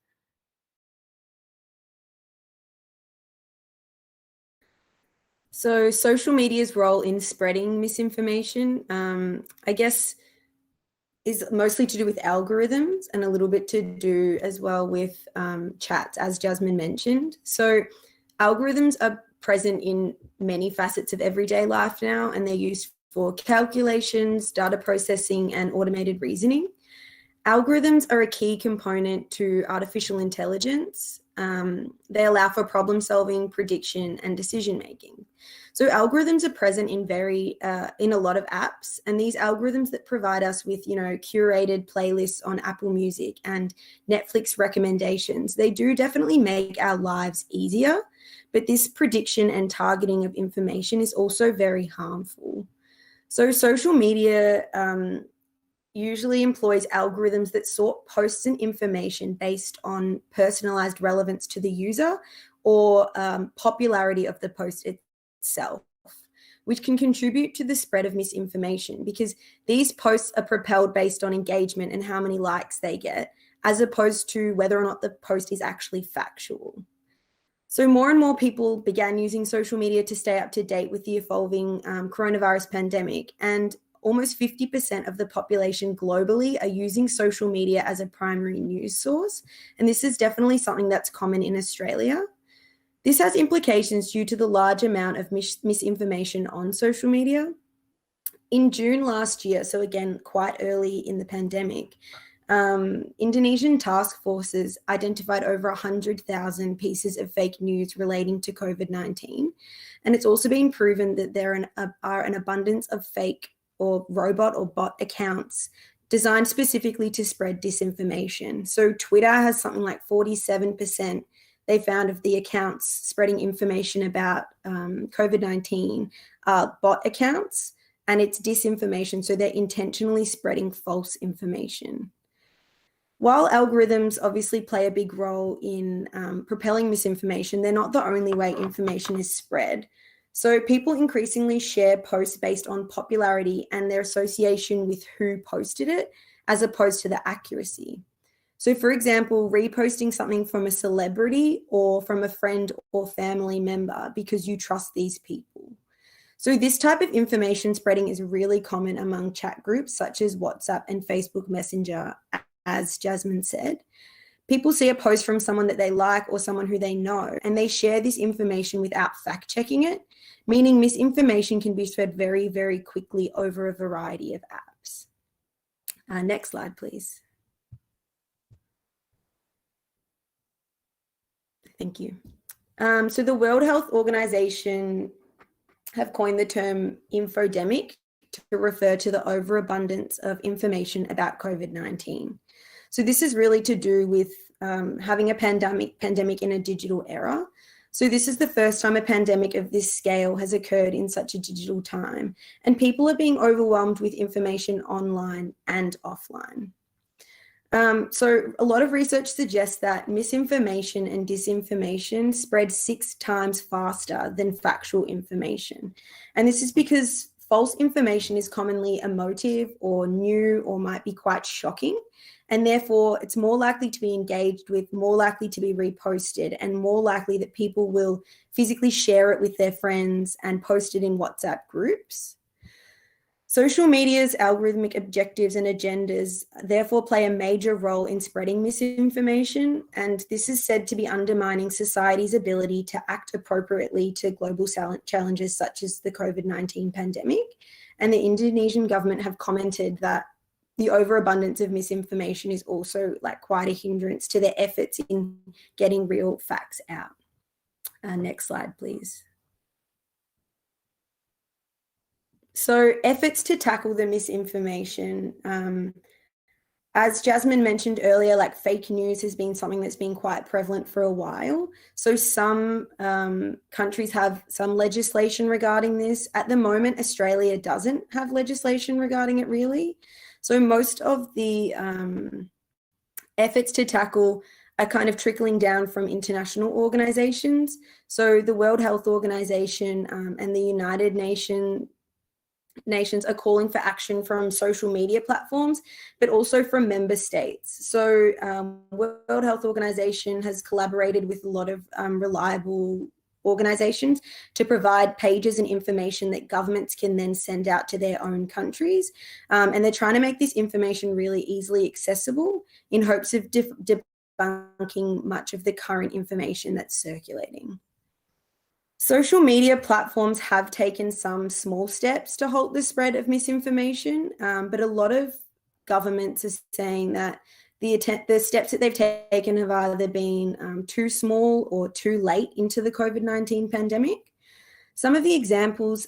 So social media's role in spreading misinformation, I guess, is mostly to do with algorithms and a little bit to do as well with chats, as Jasmine mentioned. So algorithms are present in many facets of everyday life now, and they're used for calculations, data processing, and automated reasoning. Algorithms are a key component to artificial intelligence. They allow for problem solving, prediction, and decision making. So algorithms are present in in a lot of apps, and these algorithms that provide us with, curated playlists on Apple Music and Netflix recommendations, they do definitely make our lives easier, but this prediction and targeting of information is also very harmful. So social media usually employs algorithms that sort posts and information based on personalized relevance to the user or popularity of the post itself, which can contribute to the spread of misinformation, because these posts are propelled based on engagement and how many likes they get, as opposed to whether or not the post is actually factual. So more and more people began using social media to stay up to date with the evolving coronavirus pandemic, and almost 50% of the population globally are using social media as a primary news source. And this is definitely something that's common in Australia. This has implications due to the large amount of misinformation on social media. In June last year, so again, quite early in the pandemic, Indonesian task forces identified over 100,000 pieces of fake news relating to COVID-19. And it's also been proven that there are an abundance of fake or robot or bot accounts designed specifically to spread disinformation. So Twitter has something like 47% they found of the accounts spreading information about COVID-19 bot accounts, and it's disinformation. So they're intentionally spreading false information. While algorithms obviously play a big role in propelling misinformation, they're not the only way information is spread. So people increasingly share posts based on popularity and their association with who posted it, as opposed to the accuracy. So for example, reposting something from a celebrity or from a friend or family member because you trust these people. So this type of information spreading is really common among chat groups such as WhatsApp and Facebook Messenger, as Jasmine said. People see a post from someone that they like or someone who they know, and they share this information without fact checking it, meaning misinformation can be spread very, very quickly over a variety of apps. Next slide, please. Thank you. So the World Health Organization have coined the term infodemic to refer to the overabundance of information about COVID-19. So this is really to do with having a pandemic in a digital era. So this is the first time a pandemic of this scale has occurred in such a digital time, and people are being overwhelmed with information online and offline. So a lot of research suggests that misinformation and disinformation spread 6 times faster than factual information. And this is because false information is commonly emotive or new or might be quite shocking. And therefore, it's more likely to be engaged with, more likely to be reposted, and more likely that people will physically share it with their friends and post it in WhatsApp groups. Social media's algorithmic objectives and agendas therefore play a major role in spreading misinformation, and this is said to be undermining society's ability to act appropriately to global challenges such as the COVID-19 pandemic. And the Indonesian government have commented that the overabundance of misinformation is also like quite a hindrance to their efforts in getting real facts out. Next slide, please. So efforts to tackle the misinformation, as Jasmine mentioned earlier, like fake news has been something that's been quite prevalent for a while. So some countries have some legislation regarding this. At the moment, Australia doesn't have legislation regarding it really. So most of the efforts to tackle are kind of trickling down from international organizations. So the World Health Organization and the United Nations are calling for action from social media platforms, but also from member states. So World Health Organization has collaborated with a lot of reliable organizations to provide pages and information that governments can then send out to their own countries. And they're trying to make this information really easily accessible in hopes of debunking much of the current information that's circulating. Social media platforms have taken some small steps to halt the spread of misinformation, but a lot of governments are saying that the steps that they've taken have either been too small or too late into the COVID-19 pandemic. Some of the examples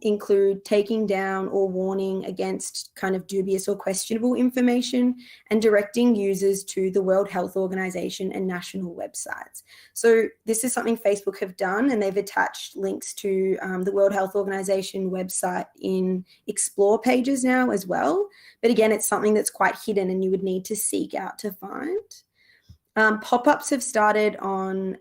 include taking down or warning against kind of dubious or questionable information and directing users to the World Health Organization and national websites. So this is something Facebook have done, and they've attached links to the World Health Organization website in Explore pages now as well. But again, it's something that's quite hidden and you would need to seek out to find. Pop-ups have started on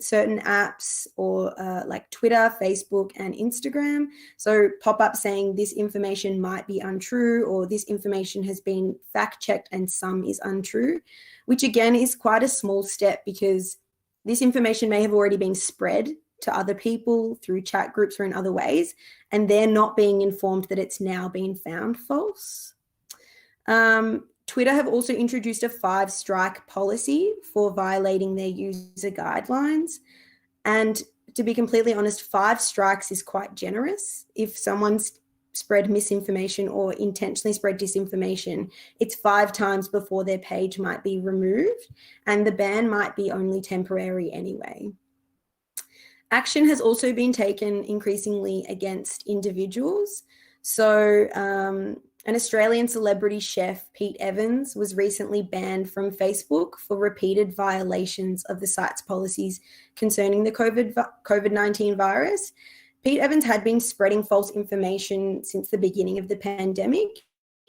certain apps or like Twitter, Facebook, and Instagram. So pop-ups saying this information might be untrue, or this information has been fact-checked and some is untrue, which again is quite a small step because this information may have already been spread to other people through chat groups or in other ways, and they're not being informed that it's now been found false. Twitter have also introduced a 5-strike policy for violating their user guidelines. And to be completely honest, 5 strikes is quite generous. If someone's spread misinformation or intentionally spread disinformation, it's 5 times before their page might be removed, and the ban might be only temporary anyway. Action has also been taken increasingly against individuals. So an Australian celebrity chef, Pete Evans, was recently banned from Facebook for repeated violations of the site's policies concerning the COVID-19 virus. Pete Evans had been spreading false information since the beginning of the pandemic,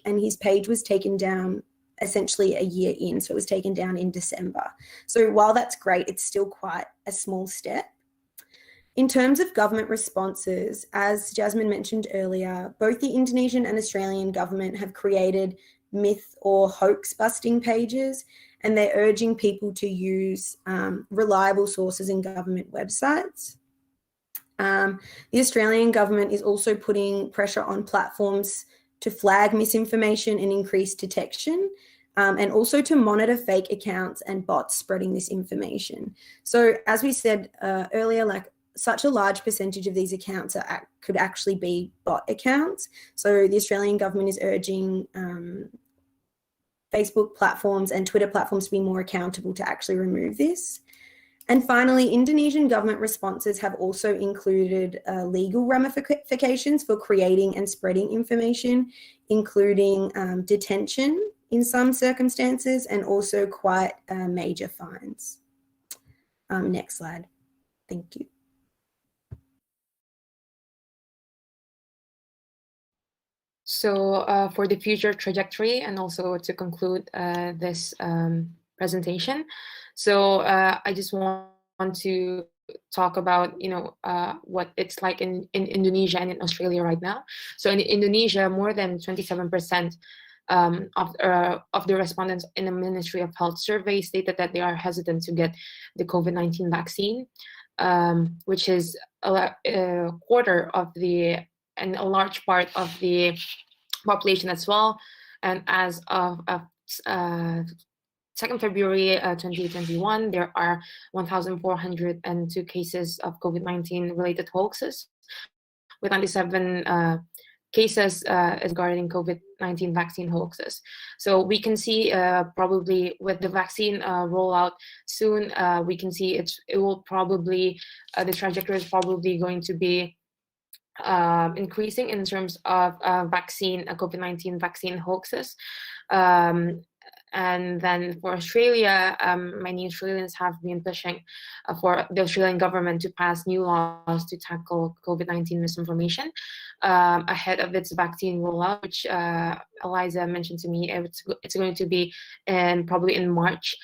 and his page was taken down essentially a year in, so it was taken down in December. So while that's great, it's still quite a small step. In terms of government responses, as Jasmine mentioned earlier, both the Indonesian and Australian government have created myth or hoax busting pages, and they're urging people to use reliable sources in government websites. The Australian government is also putting pressure on platforms to flag misinformation and increase detection, and also to monitor fake accounts and bots spreading this information. So as we said earlier, like such a large percentage of these accounts could actually be bot accounts. So the Australian government is urging Facebook platforms and Twitter platforms to be more accountable to actually remove this. And finally, Indonesian government responses have also included legal ramifications for creating and spreading information, including detention in some circumstances and also quite major fines. Next slide. Thank you. So for the future trajectory, and also to conclude this presentation, so I just want to talk about what it's like in Indonesia and in Australia right now. So in Indonesia, more than 27% of the respondents in the Ministry of Health survey stated that they are hesitant to get the COVID-19 vaccine, which is a quarter of and a large part of the population as well. And as of 2nd February 2021, there are 1,402 cases of COVID-19 related hoaxes, with 97 cases regarding COVID-19 vaccine hoaxes. So we can see probably with the vaccine rollout soon, we can see it will probably, the trajectory is probably going to be increasing in terms of COVID-19 vaccine hoaxes. And then for Australia, many Australians have been pushing for the Australian government to pass new laws to tackle COVID-19 misinformation ahead of its vaccine rollout, which Eliza mentioned to me. It's going to be probably in March.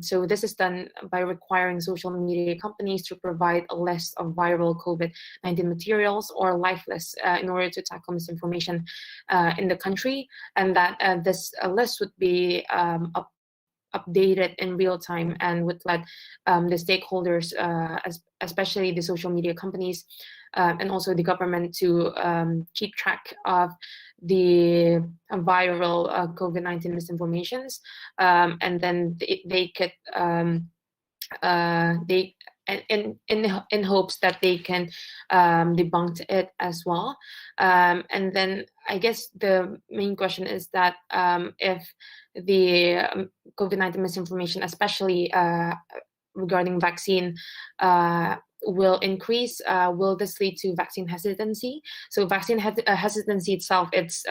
So this is done by requiring social media companies to provide a list of viral COVID-19 materials or live lists in order to tackle misinformation in the country, and that this list would be updated in real time and would let the stakeholders, especially the social media companies and also the government, to keep track of the viral COVID-19 misinformations, and then they could in hopes that they can debunk it as well. And then I guess the main question is that if the COVID-19 misinformation, especially regarding vaccine, will increase, will this lead to vaccine hesitancy? So vaccine hesitancy itself, it's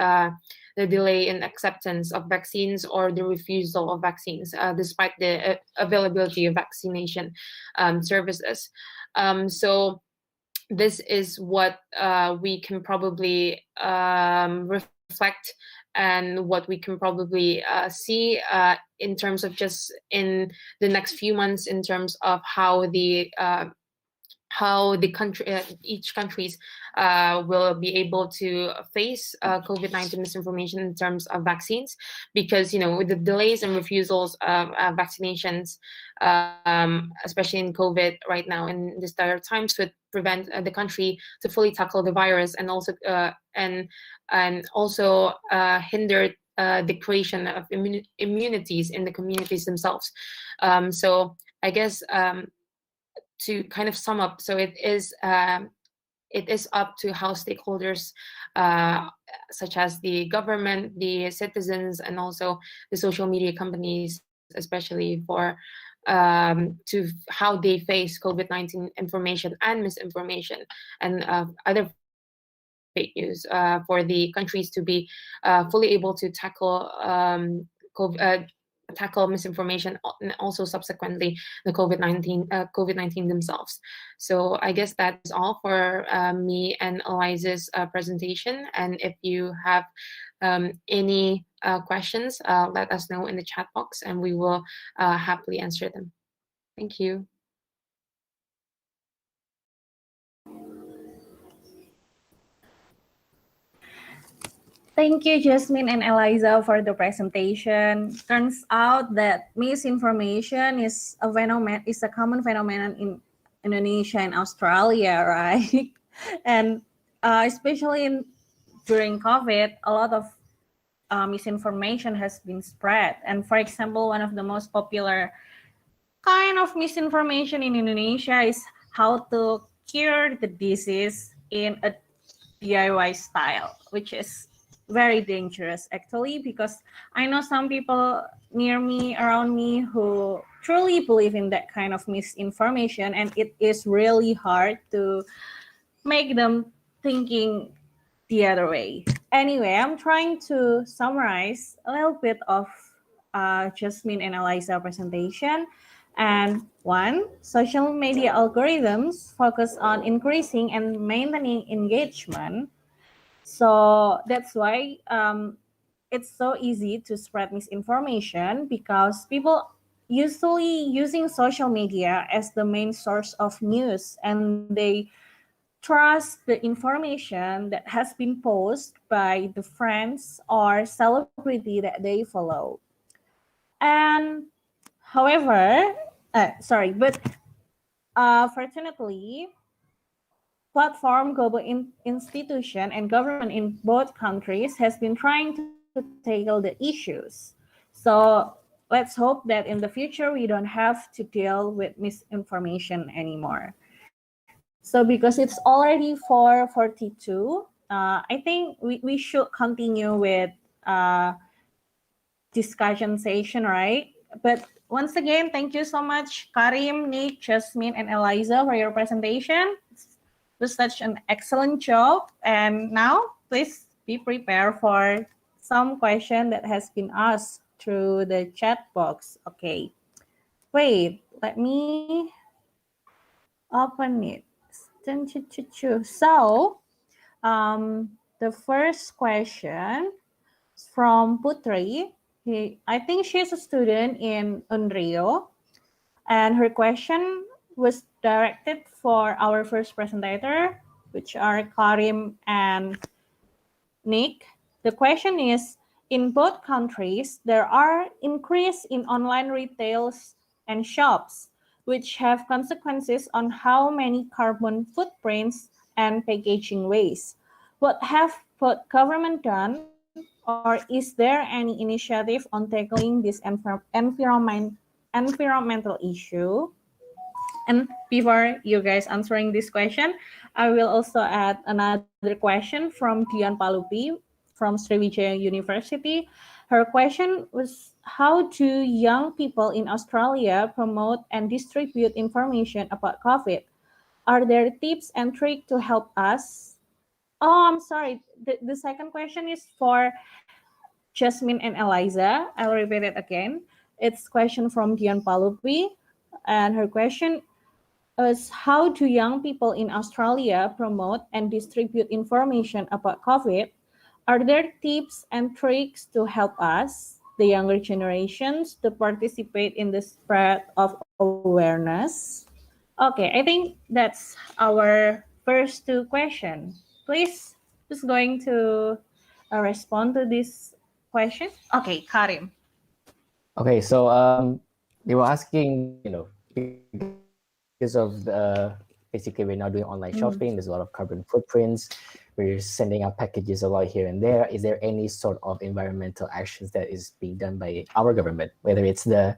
the delay in acceptance of vaccines or the refusal of vaccines despite the availability of vaccination services. So this is what we can probably reflect, and what we can probably see in terms of just in the next few months, in terms of how the country, each countries will be able to face COVID-19 misinformation in terms of vaccines, because with the delays and refusals of vaccinations, especially in COVID right now in this dire times, would prevent the country to fully tackle the virus, and also hinder the creation of immunities in the communities themselves. So I guess to kind of sum up, so it is up to how stakeholders such as the government, the citizens, and also the social media companies, especially for to how they face COVID-19 information and misinformation and other fake news, for the countries to be fully able to tackle tackle misinformation, and also subsequently the COVID-19 themselves. So I guess that's all for me and Eliza's presentation. And if you have any questions, let us know in the chat box, and we will happily answer them. Thank you. Thank you, Jasmine and Eliza, for the presentation. Turns out that misinformation is a common phenomenon in Indonesia and Australia, right? And especially during COVID, a lot of misinformation has been spread. And for example, one of the most popular kind of misinformation in Indonesia is how to cure the disease in a DIY style, which is very dangerous actually, because I know some people near me, around me, who truly believe in that kind of misinformation, and it is really hard to make them thinking the other way. Anyway, I'm trying to summarize a little bit of Jasmine and Eliza presentation. And one, social media algorithms focus on increasing and maintaining engagement. So that's why it's so easy to spread misinformation, because people usually using social media as the main source of news, and they trust the information that has been posted by the friends or celebrity that they follow. And however, fortunately, platform, global institution, and government in both countries has been trying to tackle the issues. So let's hope that in the future we don't have to deal with misinformation anymore. So because it's already 4:42, I think we should continue with discussion session, right? But once again, thank you so much, Karim, Nick, Jasmine, and Eliza for your presentation. It was such an excellent job. And now, please be prepared for some question that has been asked through the chat box. Okay. Wait, let me open it. So, the first question is from Putri. I think she's a student in Unrio, and her question was directed for our first presenter, which are Karim and Nick. The question is, in both countries, there are increase in online retails and shops, which have consequences on how many carbon footprints and packaging waste. What have both government done, or is there any initiative on tackling this environmental issue? And before you guys answering this question, I will also add another question from Dian Palupi from Sriwijaya University. Her question was, how do young people in Australia promote and distribute information about COVID? Are there tips and tricks to help us? Oh, I'm sorry. The second question is for Jasmine and Eliza. I'll repeat it again. It's question from Dian Palupi, and her question is, how do young people in Australia promote and distribute information about COVID? Are there tips and tricks to help us, the younger generations, to participate in the spread of awareness? Okay, I think that's our first two questions. Please, who's going to respond to this question? Okay, Karim. Okay, so they were asking, because of basically we're now doing online shopping, there's a lot of carbon footprints, we're sending out packages a lot here and there. Is there any sort of environmental actions that is being done by our government, whether it's the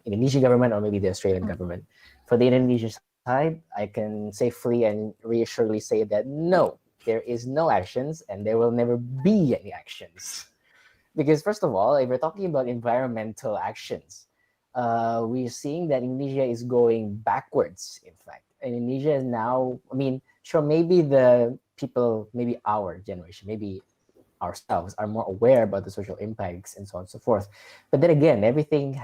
Indonesian government or maybe the Australian government? For the Indonesian side, I can safely and reassuringly say that no, there is no actions and there will never be any actions. Because first of all, if we're talking about environmental actions, we're seeing that Indonesia is going backwards, in fact. And Indonesia is now, sure, maybe the people, maybe our generation, maybe ourselves are more aware about the social impacts and so on and so forth. But then again, everything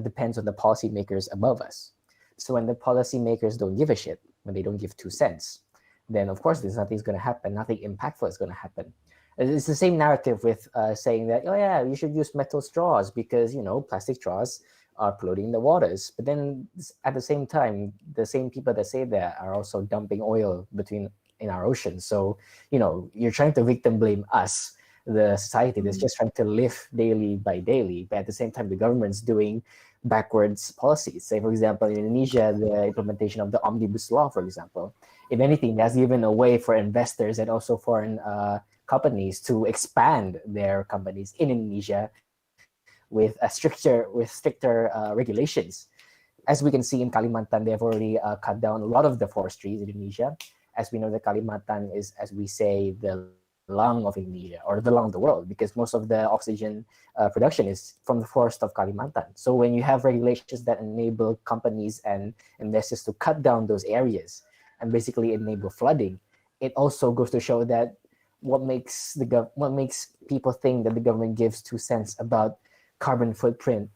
depends on the policymakers above us. So when the policymakers don't give a shit, when they don't give 2 cents, then of course there's nothing's going to happen, nothing impactful is going to happen. It's the same narrative with saying that, oh yeah, you should use metal straws because, plastic straws are polluting the waters. But then at the same time, the same people that say that are also dumping oil in our oceans. So, you're trying to victim blame us, the society that's just trying to live daily by daily. But at the same time, the government's doing backwards policies. Say, for example, in Indonesia, the implementation of the omnibus law, for example, if anything, that's given a way for investors and also foreign companies to expand their companies in Indonesia with stricter regulations. As we can see in Kalimantan, they've already cut down a lot of the forestry in Indonesia. As we know, the Kalimantan is, as we say, the lung of Indonesia, or the lung of the world, because most of the oxygen production is from the forest of Kalimantan. So when you have regulations that enable companies and investors to cut down those areas and basically enable flooding, it also goes to show that what makes people think that the government gives 2 cents about carbon footprint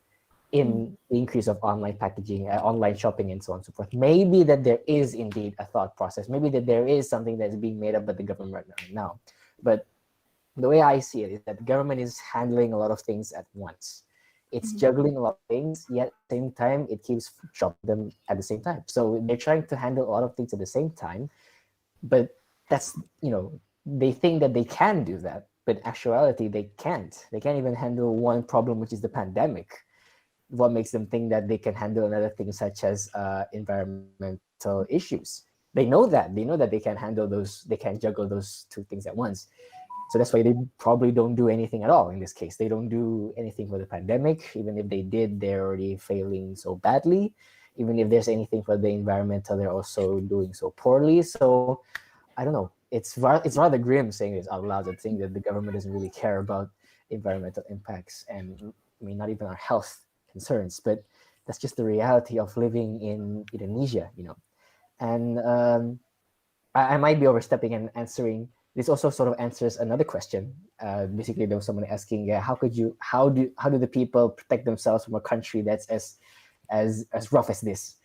in the increase of online packaging, online shopping, and so on and so forth. Maybe that there is indeed a thought process. Maybe that there is something that's being made up by the government right now. But the way I see it is that the government is handling a lot of things at once. It's juggling a lot of things, yet at the same time, it keeps shopping them at the same time. So they're trying to handle a lot of things at the same time, but that's, they think that they can do that, but in actuality, they can't. They can't even handle one problem, which is the pandemic. What makes them think that they can handle another thing, such as environmental issues? They know that they can handle those, they can juggle those two things at once. So that's why they probably don't do anything at all in this case. They don't do anything for the pandemic. Even if they did, they're already failing so badly. Even if there's anything for the environmental, they're also doing so poorly. So I don't know. it's rather grim saying this out loud, to think that the government doesn't really care about environmental impacts and not even our health concerns, but that's just the reality of living in Indonesia, And I might be overstepping and answering. This also sort of answers another question. Basically, there was someone asking, how do the people protect themselves from a country that's as rough as this?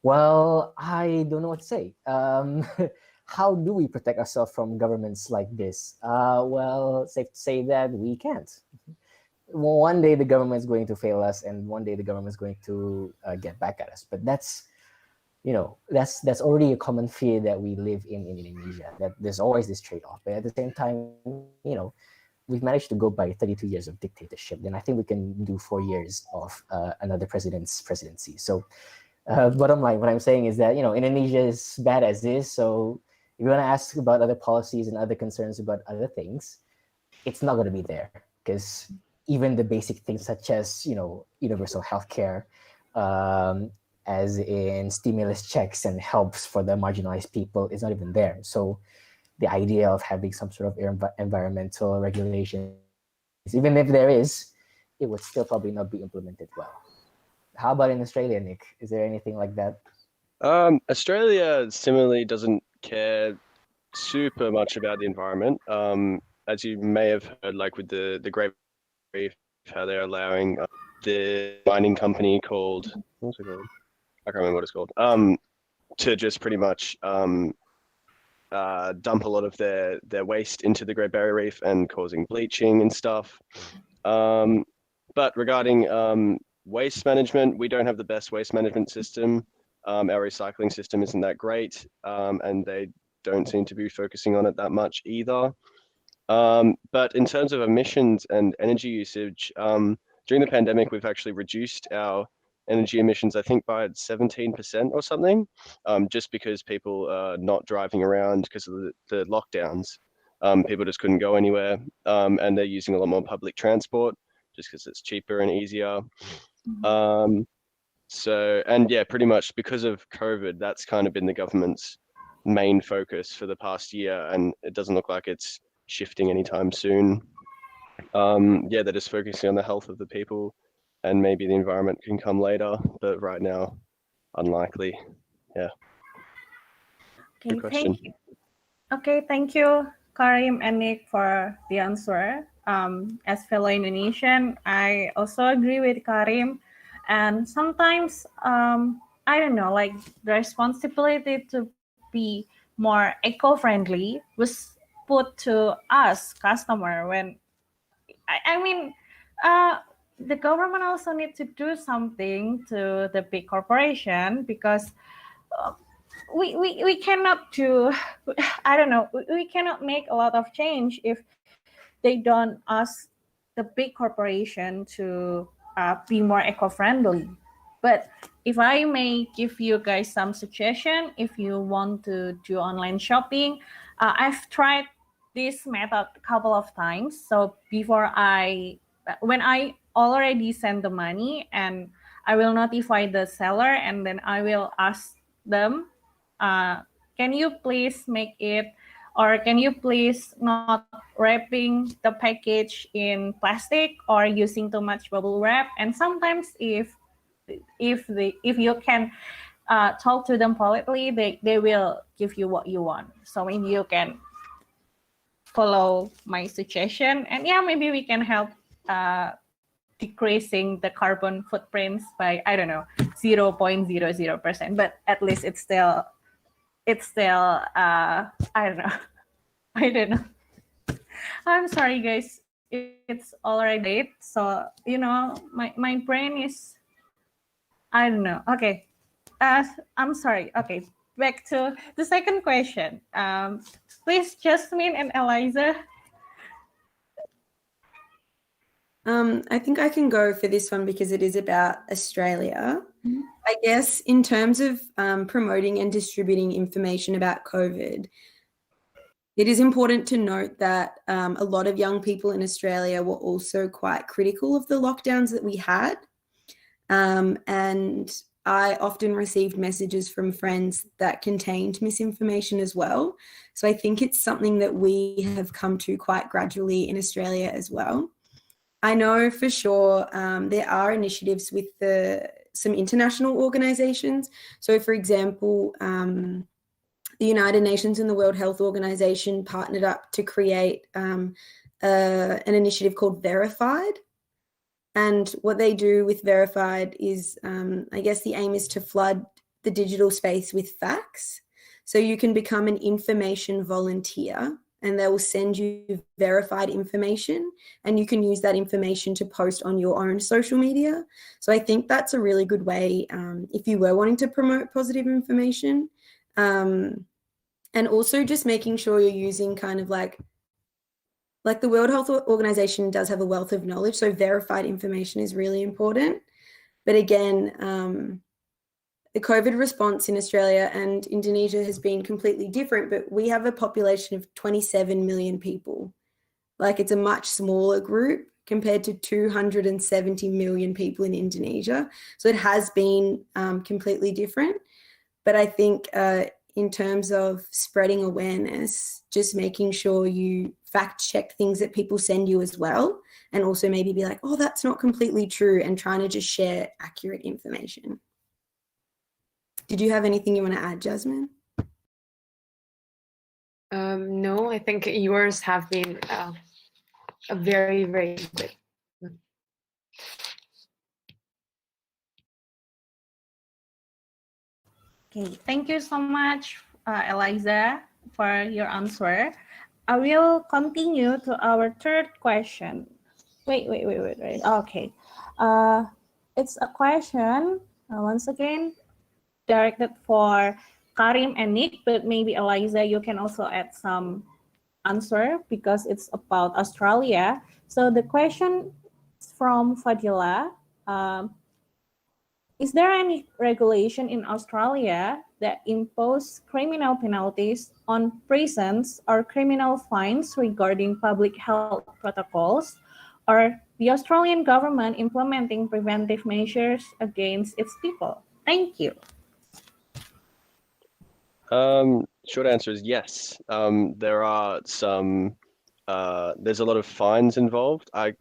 Well, I don't know what to say. How do we protect ourselves from governments like this? Well, safe to say that we can't. Well, one day the government is going to fail us, and one day the government is going to get back at us. But that's already a common fear that we live in Indonesia. That there's always this trade-off. But at the same time, we've managed to go by 32 years of dictatorship. Then I think we can do 4 years of another president's presidency. So, bottom line, what I'm saying is that Indonesia is bad as is. So if you want to ask about other policies and other concerns about other things, it's not going to be there, because even the basic things such as universal healthcare, as in stimulus checks and helps for the marginalized people, is not even there. So the idea of having some sort of environmental regulation, even if there is, it would still probably not be implemented well. How about in Australia, Nick? Is there anything like that? Australia similarly doesn't care super much about the environment. As you may have heard, like with the Great Reef, how they're allowing the mining company called, what's it called? I can't remember what it's called. To just pretty much dump a lot of their waste into the Great Barrier Reef and causing bleaching and stuff. But regarding waste management, we don't have the best waste management system. Our recycling system isn't that great, and they don't seem to be focusing on it that much either. But in terms of emissions and energy usage, during the pandemic, we've actually reduced our energy emissions, I think, by 17% or something, just because people are not driving around because of the lockdowns. People just couldn't go anywhere, and they're using a lot more public transport just because it's cheaper and easier. So, and yeah, pretty much because of COVID, that's kind of been the government's main focus for the past year, and it doesn't look like it's shifting anytime soon. Yeah, they're just focusing on the health of the people, and maybe the environment can come later, but right now, unlikely. Yeah. Okay, Good question. thank you. Okay, thank you, Karim and Nick, for the answer. As fellow Indonesian, I also agree with Karim. And sometimes, I don't know, like the responsibility to be more eco-friendly was put to us, customer, when, I mean, the government also needs to do something to the big corporation, because we cannot do, I don't know, we cannot make a lot of change if they don't ask the big corporation to be more eco-friendly. But if I may give you guys some suggestion, if you want to do online shopping, I've tried this method a couple of times. So when I already send the money, and I will notify the seller, and then I will ask them, can you please make it, or can you please not wrapping the package in plastic or using too much bubble wrap? And sometimes if you can talk to them politely, they will give you what you want. So maybe you can follow my suggestion, and yeah, maybe we can help decreasing the carbon footprints by, I don't know, 0.00%, but at least it's still I don't know. I'm sorry, guys. It's already late, so my brain is, I don't know. Okay, I'm sorry. Okay, back to the second question. Please, Jasmine and Eliza. I think I can go for this one because it is about Australia. I guess in terms of promoting and distributing information about COVID, it is important to note that a lot of young people in Australia were also quite critical of the lockdowns that we had. And I often received messages from friends that contained misinformation as well. So I think it's something that we have come to quite gradually in Australia as well. I know for sure there are initiatives with some international organizations. So for example, the United Nations and the World Health Organization partnered up to create an initiative called Verified. And what they do with Verified is, I guess the aim is to flood the digital space with facts. So you can become an information volunteer and they will send you verified information and you can use that information to post on your own social media. So I think that's a really good way if you were wanting to promote positive information. And also just making sure you're using kind of like the World Health Organization does have a wealth of knowledge, so verified information is really important. But again, the COVID response in Australia and Indonesia has been completely different, but we have a population of 27 million people. Like it's a much smaller group compared to 270 million people in Indonesia. So it has been completely different. But I think in terms of spreading awareness, just making sure you fact check things that people send you as well, and also maybe be like, oh, that's not completely true, and trying to just share accurate information. Did you have anything you want to add, Jasmine? No, I think yours have been a very, very good. Okay, thank you so much, Eliza, for your answer. I will continue to our third question. Wait. Okay. It's a question, once again, directed for Karim and Nick, but maybe Eliza, you can also add some answer because it's about Australia. So the question is from Fadila. Is there any regulation in Australia that impose criminal penalties on prisons or criminal fines regarding public health protocols, or the Australian government implementing preventive measures against its people? Thank you. Short answer is yes. There are some, there's a lot of fines involved. I'm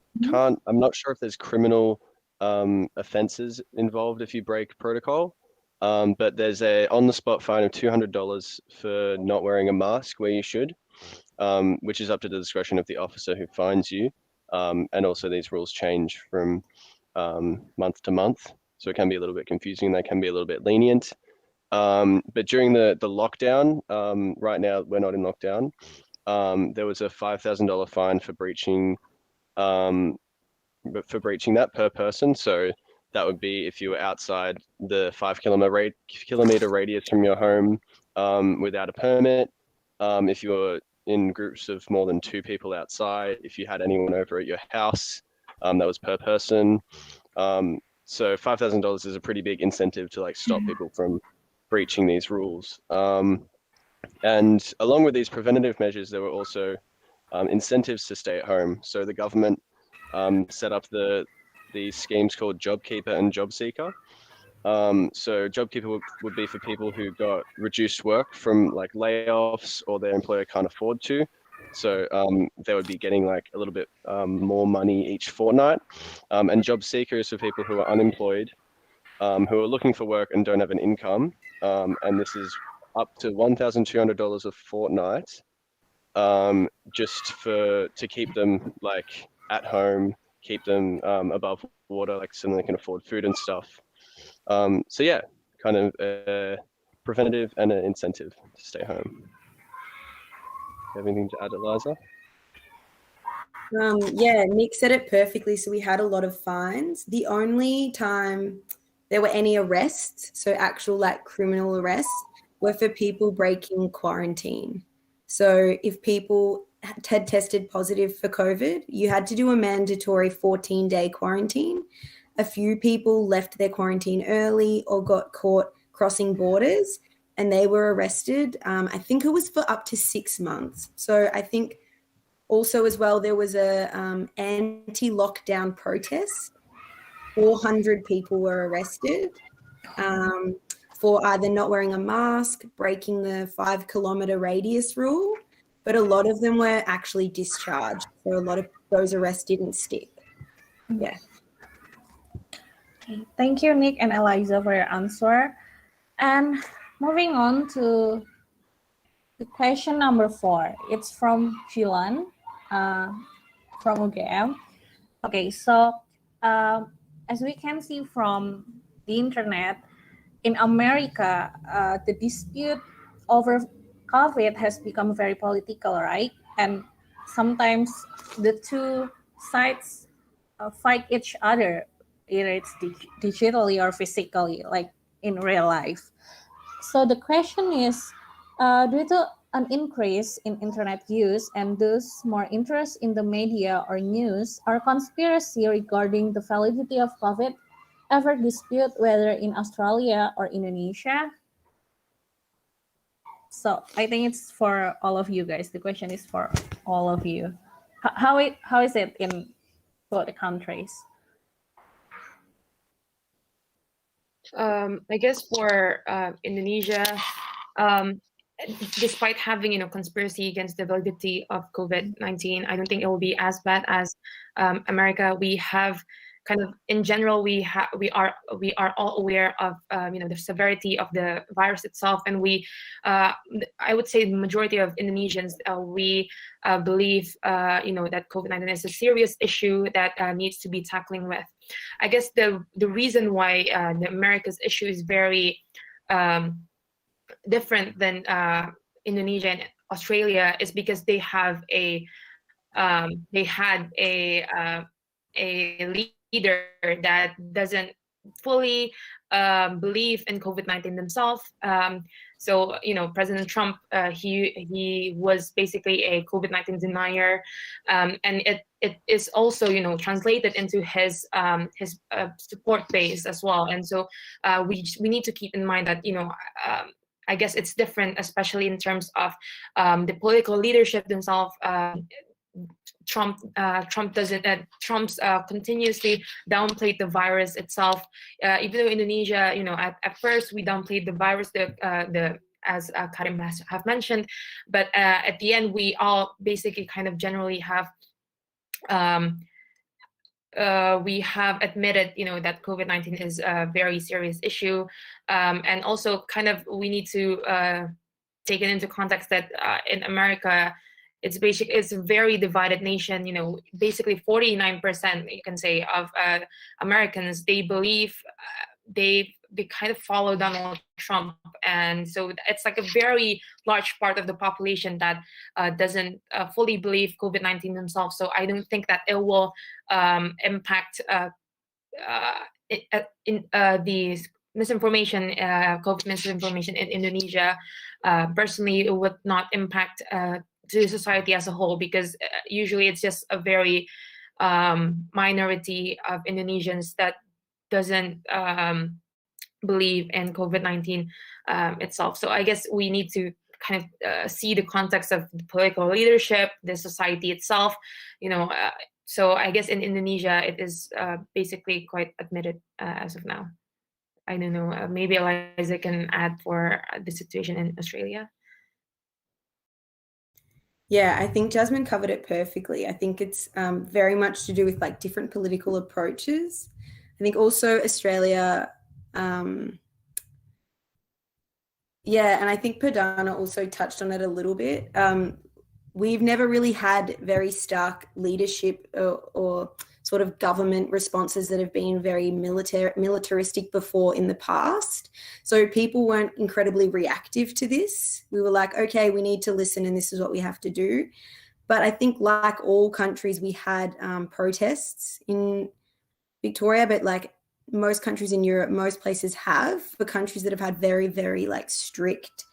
not sure if there's criminal offenses involved if you break protocol, but there's a on-the-spot fine of $200 for not wearing a mask where you should, which is up to the discretion of the officer who fines you. And also these rules change from month to month, so it can be a little bit confusing. They can be a little bit lenient. But during the lockdown, right now we're not in lockdown, there was a $5,000 fine for breaching that per person. So that would be if you were outside the 5 kilometer radius from your home without a permit, if you were in groups of more than 2 people outside, if you had anyone over at your house, that was per person. So $5,000 is a pretty big incentive to like stop people from breaching these rules. And along with these preventative measures, there were also incentives to stay at home. So the government set up these schemes called JobKeeper and JobSeeker. So JobKeeper would be for people who got reduced work from like layoffs or their employer can't afford to. So they would be getting like a little bit more money each fortnight. And JobSeeker is for people who are unemployed, who are looking for work and don't have an income. And this is up to $1,200 a fortnight, just to keep them like at home, keep them above water, like so they can afford food and stuff. So yeah, kind of a preventative and an incentive to stay home. You have anything to add, Eliza? Yeah, Nick said it perfectly. So we had a lot of fines. The only time there were any arrests, so actual like criminal arrests, were for people breaking quarantine. So if people had tested positive for COVID, you had to do a mandatory 14-day quarantine. A few people left their quarantine early or got caught crossing borders and they were arrested. I think it was for up to 6 months. So I think also as well, there was a anti-lockdown protest. 400 people were arrested. for either not wearing a mask, breaking the 5-kilometer radius rule, but a lot of them were actually discharged. So a lot of those arrests didn't stick. Yeah. Thank you, Nick and Eliza, for your answer. And moving on to the question number 4. It's from Jilan, from UGM. Okay, so as we can see from the internet, in America, the dispute over COVID has become very political, right? And sometimes the two sides fight each other, either it's digitally or physically, like in real life. So the question is, due to an increase in internet use and thus more interest in the media or news, are conspiracy regarding the validity of COVID ever dispute whether in Australia or Indonesia? So I think it's for all of you guys. The question is for all of you. How is it in both countries? I guess for Indonesia, despite having conspiracy against the validity of COVID-19, I don't think it will be as bad as America. We have kind of, in general, we are all aware of the severity of the virus itself, and I would say the majority of Indonesians we believe that COVID-19 is a serious issue that needs to be tackling with. I guess the reason why the America's issue is very different than Indonesia and Australia is because they had a leader that doesn't fully believe in COVID-19 themselves. So President Trump, he was basically a COVID-19 denier, and it is also translated into his support base as well. And so we need to keep in mind that I guess it's different, especially in terms of the political leadership themselves. Trump's continuously downplayed the virus itself. Even though Indonesia, at first we downplayed the virus, as Karim have mentioned, but at the end we all basically kind of generally have admitted, that COVID-19 is a very serious issue, and also kind of we need to take it into context that in America, it's a very divided nation. Basically 49%, you can say, of Americans, they believe they kind of follow Donald Trump, and so it's like a very large part of the population that doesn't fully believe COVID-19 themselves. So I don't think that it will impact the misinformation, COVID misinformation in Indonesia. Personally, it would not impact to society as a whole, because usually it's just a very minority of Indonesians that doesn't believe in COVID-19 itself. So I guess we need to kind of see the context of the political leadership, the society itself, so I guess in Indonesia it is basically quite admitted as of now. I don't know, maybe Eliza can add for the situation in Australia. Yeah, I think Jasmine covered it perfectly. I think it's very much to do with like different political approaches. I think also Australia, and I think Perdana also touched on it a little bit. We've never really had very stark leadership or sort of government responses that have been very militaristic before in the past. So people weren't incredibly reactive to this. We were like, okay, we need to listen and this is what we have to do. But I think like all countries, we had protests in Victoria, but like most countries in Europe, most places have, for countries that have had very, very like strict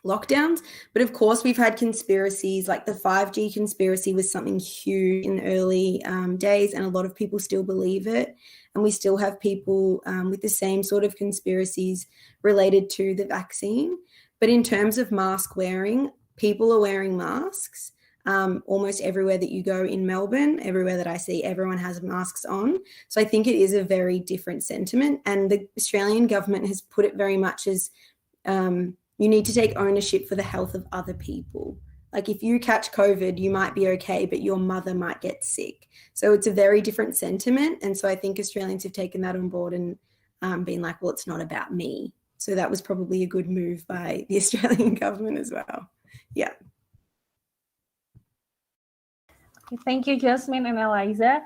lockdowns. But of course we've had conspiracies, like the 5G conspiracy was something huge in the early days, and a lot of people still believe it, and we still have people with the same sort of conspiracies related to the vaccine. But in terms of mask wearing, people are wearing masks. almost everywhere that you go in Melbourne, everywhere that I see, everyone has masks on. So I think it is a very different sentiment. And the Australian government has put it very much as you need to take ownership for the health of other people. Like if you catch COVID, you might be okay, but your mother might get sick. So it's a very different sentiment. And so I think Australians have taken that on board and been like, well, it's not about me. So that was probably a good move by the Australian government as well. Yeah. Thank you, Jasmine and Eliza.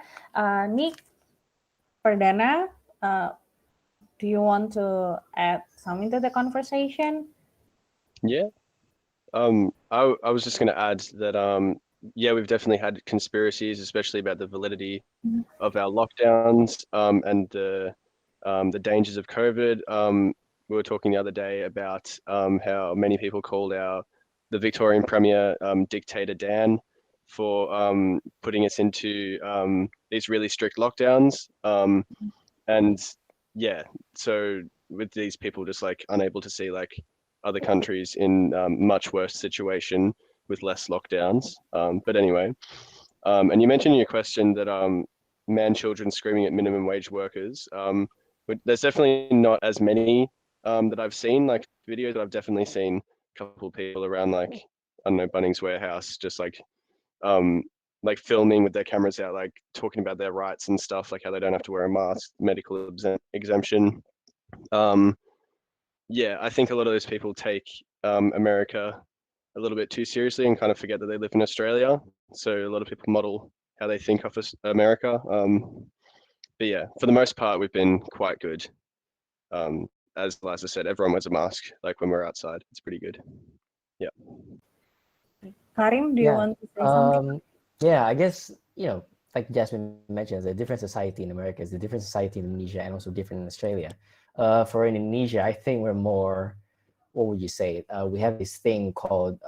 Nick, Perdana, do you want to add something to the conversation? Yeah. I was just going to add that, yeah, we've definitely had conspiracies, especially about the validity of our lockdowns and the dangers of COVID. We were talking the other day about how many people called the Victorian Premier Dictator Dan for putting us into these really strict lockdowns. And yeah, so with these people just like unable to see like other countries in much worse situation with less lockdowns. But anyway, and you mentioned in your question that man children screaming at minimum wage workers. There's definitely not as many that I've seen, like videos, but I've definitely seen a couple of people around like, I don't know, Bunnings Warehouse, just like filming with their cameras out, like talking about their rights and stuff, like how they don't have to wear a mask, medical exemption. Yeah, I think a lot of those people take America a little bit too seriously and kind of forget that they live in Australia. So a lot of people model how they think of America. But yeah, for the most part, we've been quite good. As Eliza said, everyone wears a mask, like when we're outside. It's pretty good. Yeah. Karim, do you want to say something? Yeah, I guess, like Jasmine mentioned, a different society in America is a different society in Indonesia and also different in Australia. For Indonesia, I think we're more, what would you say? We have this thing called,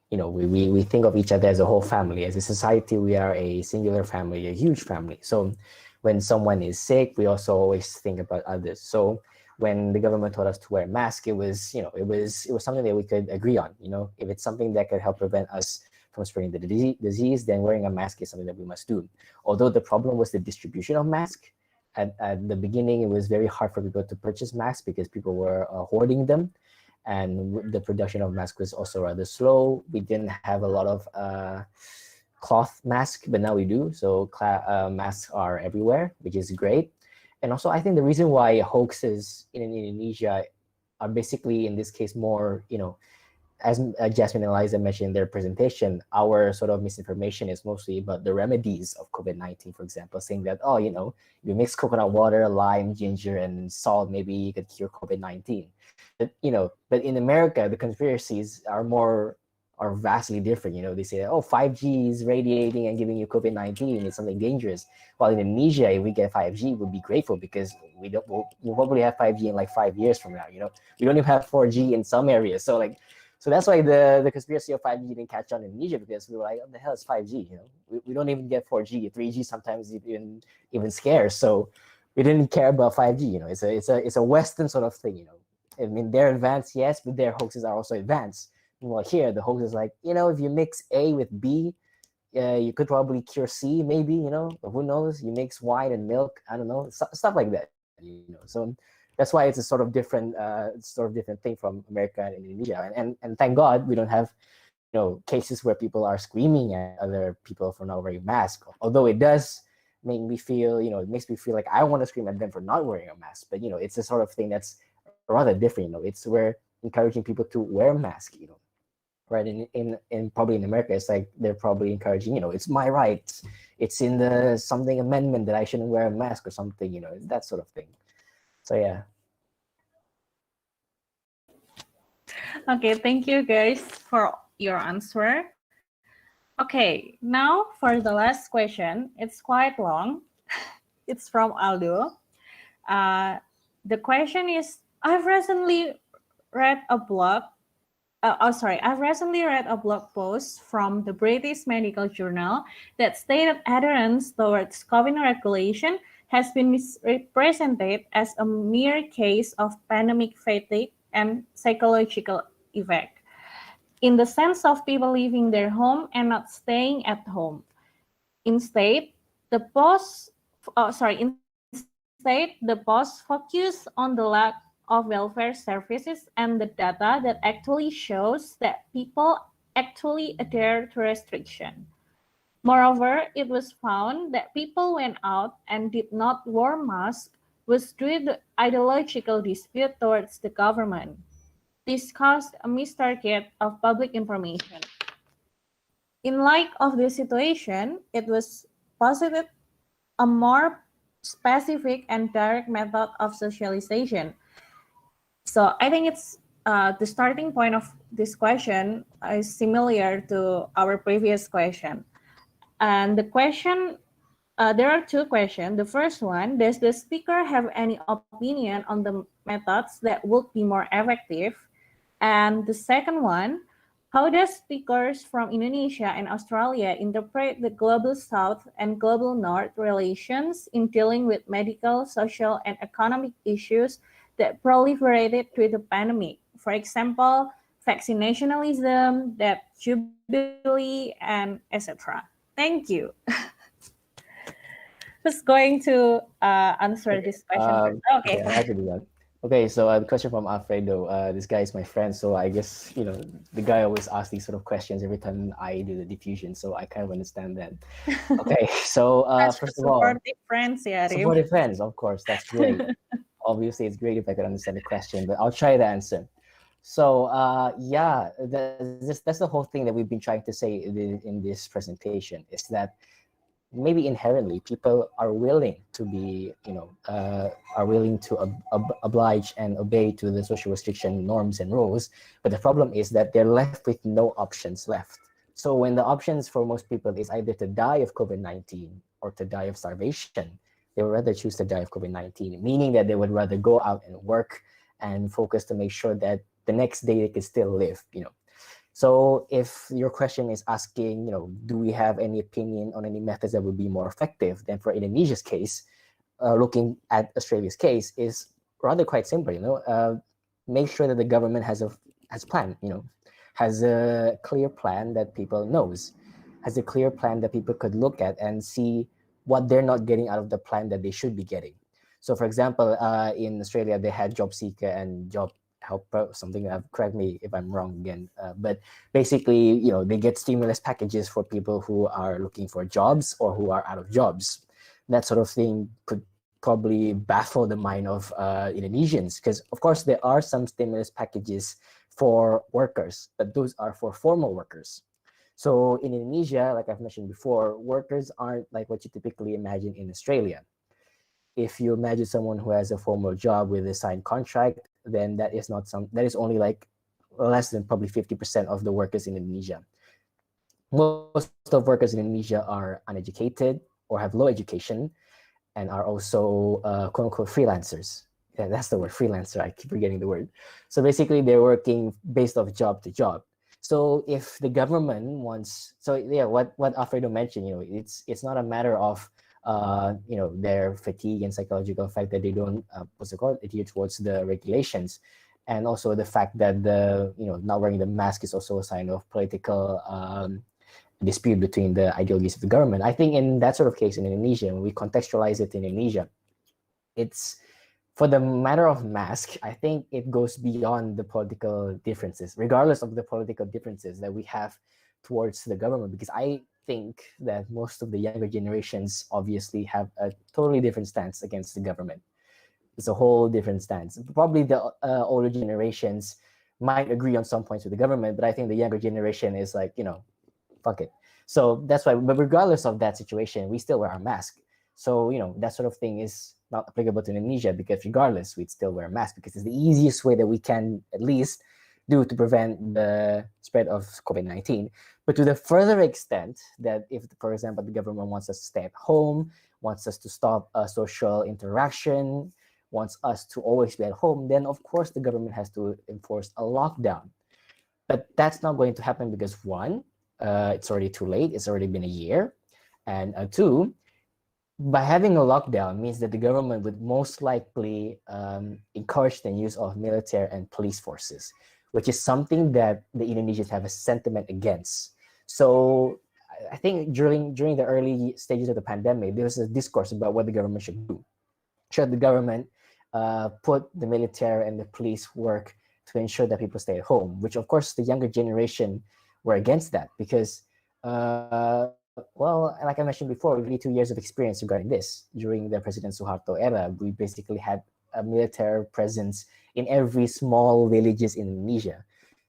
we think of each other as a whole family. As a society, we are a singular family, a huge family. So when someone is sick, we also always think about others. So when the government told us to wear a mask, it was something that we could agree on. If it's something that could help prevent us from spreading the disease, then wearing a mask is something that we must do. Although the problem was the distribution of masks. At the beginning, it was very hard for people to purchase masks because people were hoarding them. And the production of masks was also rather slow. We didn't have a lot of cloth masks, but now we do. So masks are everywhere, which is great. And also, I think the reason why hoaxes in Indonesia are basically, in this case, more, as Jasmine and Eliza mentioned in their presentation, our sort of misinformation is mostly about the remedies of COVID-19, for example, saying that, you mix coconut water, lime, ginger, and salt, maybe you could cure COVID-19. But in America, the conspiracies are vastly different. They say, 5G is radiating and giving you COVID-19. It's something dangerous. While in Indonesia, if we get 5G, we'll be grateful because we'll probably have 5G in like 5 years from now. We don't even have 4G in some areas. So that's why the conspiracy of 5G didn't catch on in Indonesia, because we were like, what the hell is 5G? We don't even get 4G, 3G sometimes even scarce. So we didn't care about 5G. It's a Western sort of thing. I mean, they're advanced, yes, but their hoaxes are also advanced. Well, here the hoax is like, if you mix A with B, you could probably cure C, maybe. But who knows? You mix wine and milk, I don't know, stuff like that. So that's why it's a sort of different thing from America and Indonesia. And thank God we don't have, cases where people are screaming at other people for not wearing masks. Although it does make me feel, it makes me feel like I want to scream at them for not wearing a mask. But it's a sort of thing that's rather different. It's we're encouraging people to wear a mask. Right? In probably in America, it's like they're probably encouraging, it's my right. It's in the something amendment that I shouldn't wear a mask or something. That sort of thing. So yeah. Okay, thank you guys for your answer. Okay, now for the last question. It's quite long. It's from Aldo. The question is, I've recently read a blog post from the British Medical Journal that stated adherence towards COVID regulation has been misrepresented as a mere case of pandemic fatigue and psychological effect. in the sense of people leaving their home and not staying at home. Instead, the post focus on the lack of welfare services and the data that actually shows that people actually adhere to restriction. Moreover, it was found that people went out and did not wear masks was due to ideological dispute towards the government. This caused a missed target of public information. In light of this situation, it was posited a more specific and direct method of socialization. So I think it's the starting point of this question is similar to our previous question. And the question, there are two questions. The first one, does the speaker have any opinion on the methods that would be more effective? And the second one, how does speakers from Indonesia and Australia interpret the global South and global North relations in dealing with medical, social, and economic issues that proliferated through the pandemic? For example, vaccinationalism, debt jubilee, and etc. Thank you. Who's going to answer this question? Okay. Yeah, I can do that. Okay, so the question from Alfredo. This guy is my friend, so I guess, you know, the guy always asks these sort of questions every time I do the diffusion, so I kind of understand that. Okay, so first of all, supportive friends, yeah. supportive friends, of course, that's great. Obviously, it's great if I could understand the question, but I'll try to answer. So yeah, that's the whole thing that we've been trying to say in this presentation, is that maybe inherently people are willing to be, you know, are willing to oblige and obey to the social restriction norms and rules. But the problem is that they're left with no options left. So when the options for most people is either to die of COVID-19 or to die of starvation, they would rather choose to die of COVID-19, meaning that they would rather go out and work and focus to make sure that the next day they can still live, you know. So if your question is asking, you know, do we have any opinion on any methods that would be more effective, then for Indonesia's case, looking at Australia's case is rather quite simple, you know. Make sure that the government has a plan, you know, has a clear plan that people knows, has a clear plan that people could look at and see what they're not getting out of the plan that they should be getting. So for example, in Australia, they had job seeker and job helper, something, correct me if I'm wrong again, but basically, you know, they get stimulus packages for people who are looking for jobs or who are out of jobs. That sort of thing could probably baffle the mind of Indonesians, because of course there are some stimulus packages for workers, but those are for formal workers. So in Indonesia, like I've mentioned before, workers aren't like what you typically imagine in Australia. If you imagine someone who has a formal job with a signed contract, then that is only like less than probably 50% of the workers in Indonesia. Most of workers in Indonesia are uneducated or have low education and are also quote unquote freelancers. Yeah, that's the word, freelancer. I keep forgetting the word. So basically they're working based off job to job. So if the government wants, so yeah, what Alfredo mentioned, you know, it's not a matter of you know, their fatigue and psychological fact that they don't adhere towards the regulations, and also the fact that the, you know, not wearing the mask is also a sign of political dispute between the ideologies of the government. I think in that sort of case in Indonesia, when we contextualize it in Indonesia, it's for the matter of mask, I think it goes beyond the political differences, regardless of the political differences that we have towards the government, because I think that most of the younger generations obviously have a totally different stance against the government. It's a whole different stance. Probably the older generations might agree on some points with the government, but I think the younger generation is like, you know, fuck it. So that's why, but regardless of that situation, we still wear our mask. So, you know, that sort of thing is not applicable to Indonesia, because regardless, we'd still wear a mask, because it's the easiest way that we can at least do to prevent the spread of COVID-19. But to the further extent that if, for example, the government wants us to stay at home, wants us to stop social interaction, wants us to always be at home, then of course the government has to enforce a lockdown. But that's not going to happen because one, it's already too late, it's already been a year. And two, by having a lockdown means that the government would most likely encourage the use of military and police forces, which is something that the Indonesians have a sentiment against. So I think during the early stages of the pandemic, there was a discourse about what the government should do. Should the government put the military and the police work to ensure that people stay at home? Which, of course, the younger generation were against that because, well, like I mentioned before, we need 2 years of experience regarding this. During the President Suharto era, we basically had a military presence in every small villages in Indonesia,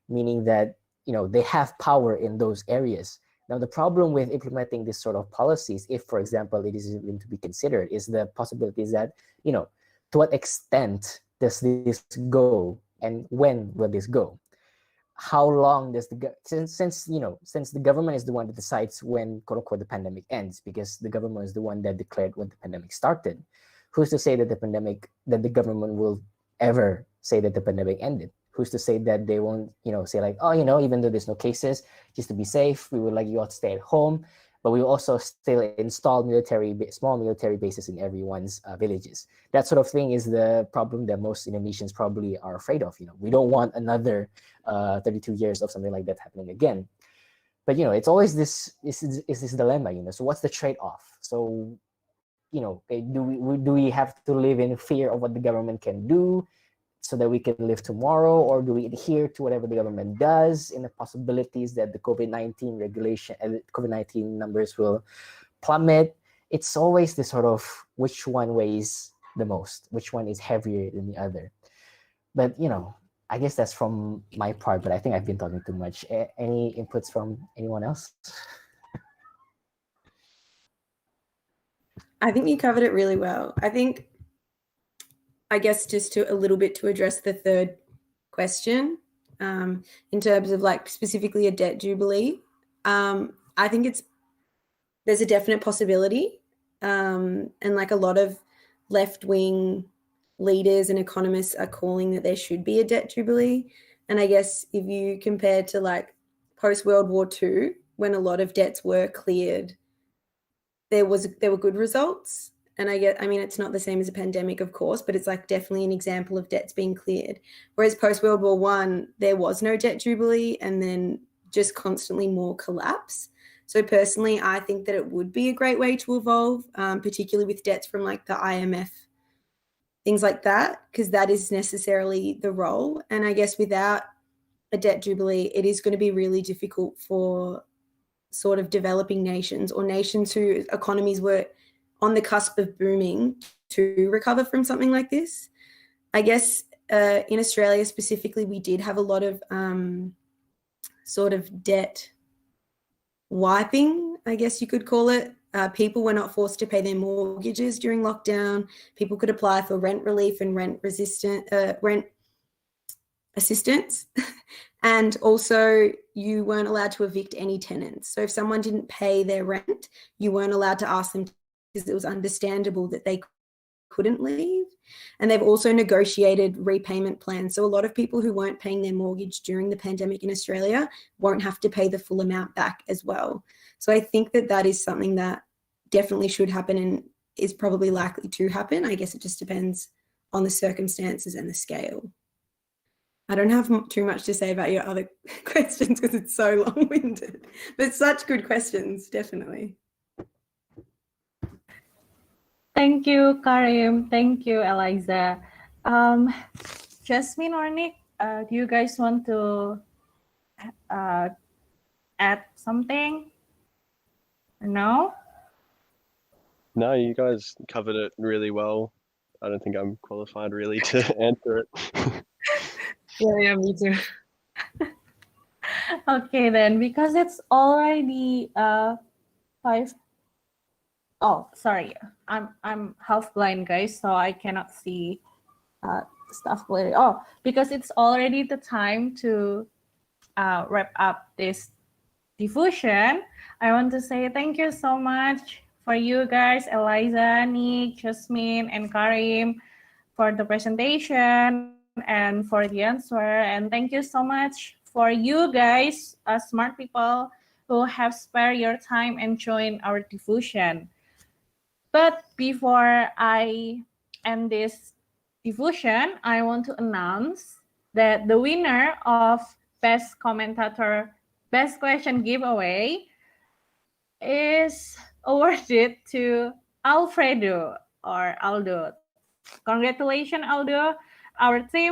meaning that they have power in those areas. Now, the problem with implementing this sort of policies, if, for example, it is even to be considered, is the possibilities that, to what extent does this go and when will this go? How long does since the government is the one that decides when, quote unquote, the pandemic ends, because the government is the one that declared when the pandemic started. Who's to say that the government will ever say that the pandemic ended? Who's to say that they won't, say like, oh, even though there's no cases, just to be safe, we would like you all to stay at home, but we will also still install small military bases in everyone's villages. That sort of thing is the problem that most Indonesians probably are afraid of. We don't want another 32 years of something like that happening again. But it's always this dilemma. So what's the trade-off? So do we have to live in fear of what the government can do so that we can live tomorrow, or do we adhere to whatever the government does in the possibilities that the COVID-19 regulation and COVID-19 numbers will plummet? It's always this sort of which one weighs the most, which one is heavier than the other. But I guess that's from my part, but I think I've been talking too much. Any inputs from anyone else? I think you covered it really well. I guess just a little bit to address the third question, in terms of like specifically a debt jubilee. I think there's a definite possibility, and like a lot of left-wing leaders and economists are calling that there should be a debt jubilee. And I guess if you compare to like post-World War II, when a lot of debts were cleared, there were good results. And I mean, it's not the same as a pandemic, of course, but it's like definitely an example of debts being cleared. Whereas post-World War I, there was no debt jubilee and then just constantly more collapse. So personally, I think that it would be a great way to evolve, particularly with debts from like the IMF, things like that, because that is necessarily the role. And I guess without a debt jubilee, it is going to be really difficult for sort of developing nations or nations whose economies were on the cusp of booming to recover from something like this. I guess in Australia specifically, we did have a lot of sort of debt wiping, I guess you could call it. People were not forced to pay their mortgages during lockdown. People could apply for rent relief and rent assistance. And also you weren't allowed to evict any tenants. So if someone didn't pay their rent, you weren't allowed to ask them, because it was understandable that they couldn't leave. And they've also negotiated repayment plans. So a lot of people who weren't paying their mortgage during the pandemic in Australia won't have to pay the full amount back as well. So I think that is something that definitely should happen and is probably likely to happen. I guess it just depends on the circumstances and the scale. I don't have too much to say about your other questions because it's so long-winded, but such good questions, definitely. Thank you, Karim. Thank you, Eliza. Jasmine or Nick, do you guys want to add something? No? No, you guys covered it really well. I don't think I'm qualified really to answer it. Yeah, me too. Okay, then, because it's already 5. Oh, sorry. I'm half blind, guys, so I cannot see stuff clearly. Oh, because it's already the time to wrap up this diffusion. I want to say thank you so much for you guys, Eliza, Nick, Jasmine, and Karim, for the presentation and for the answer. And thank you so much for you guys, smart people who have spared your time and joined our diffusion. But before I end this diffusion, I want to announce that the winner of Best Commentator, Best Question giveaway is awarded to Alfredo or Aldo. Congratulations, Aldo. Our team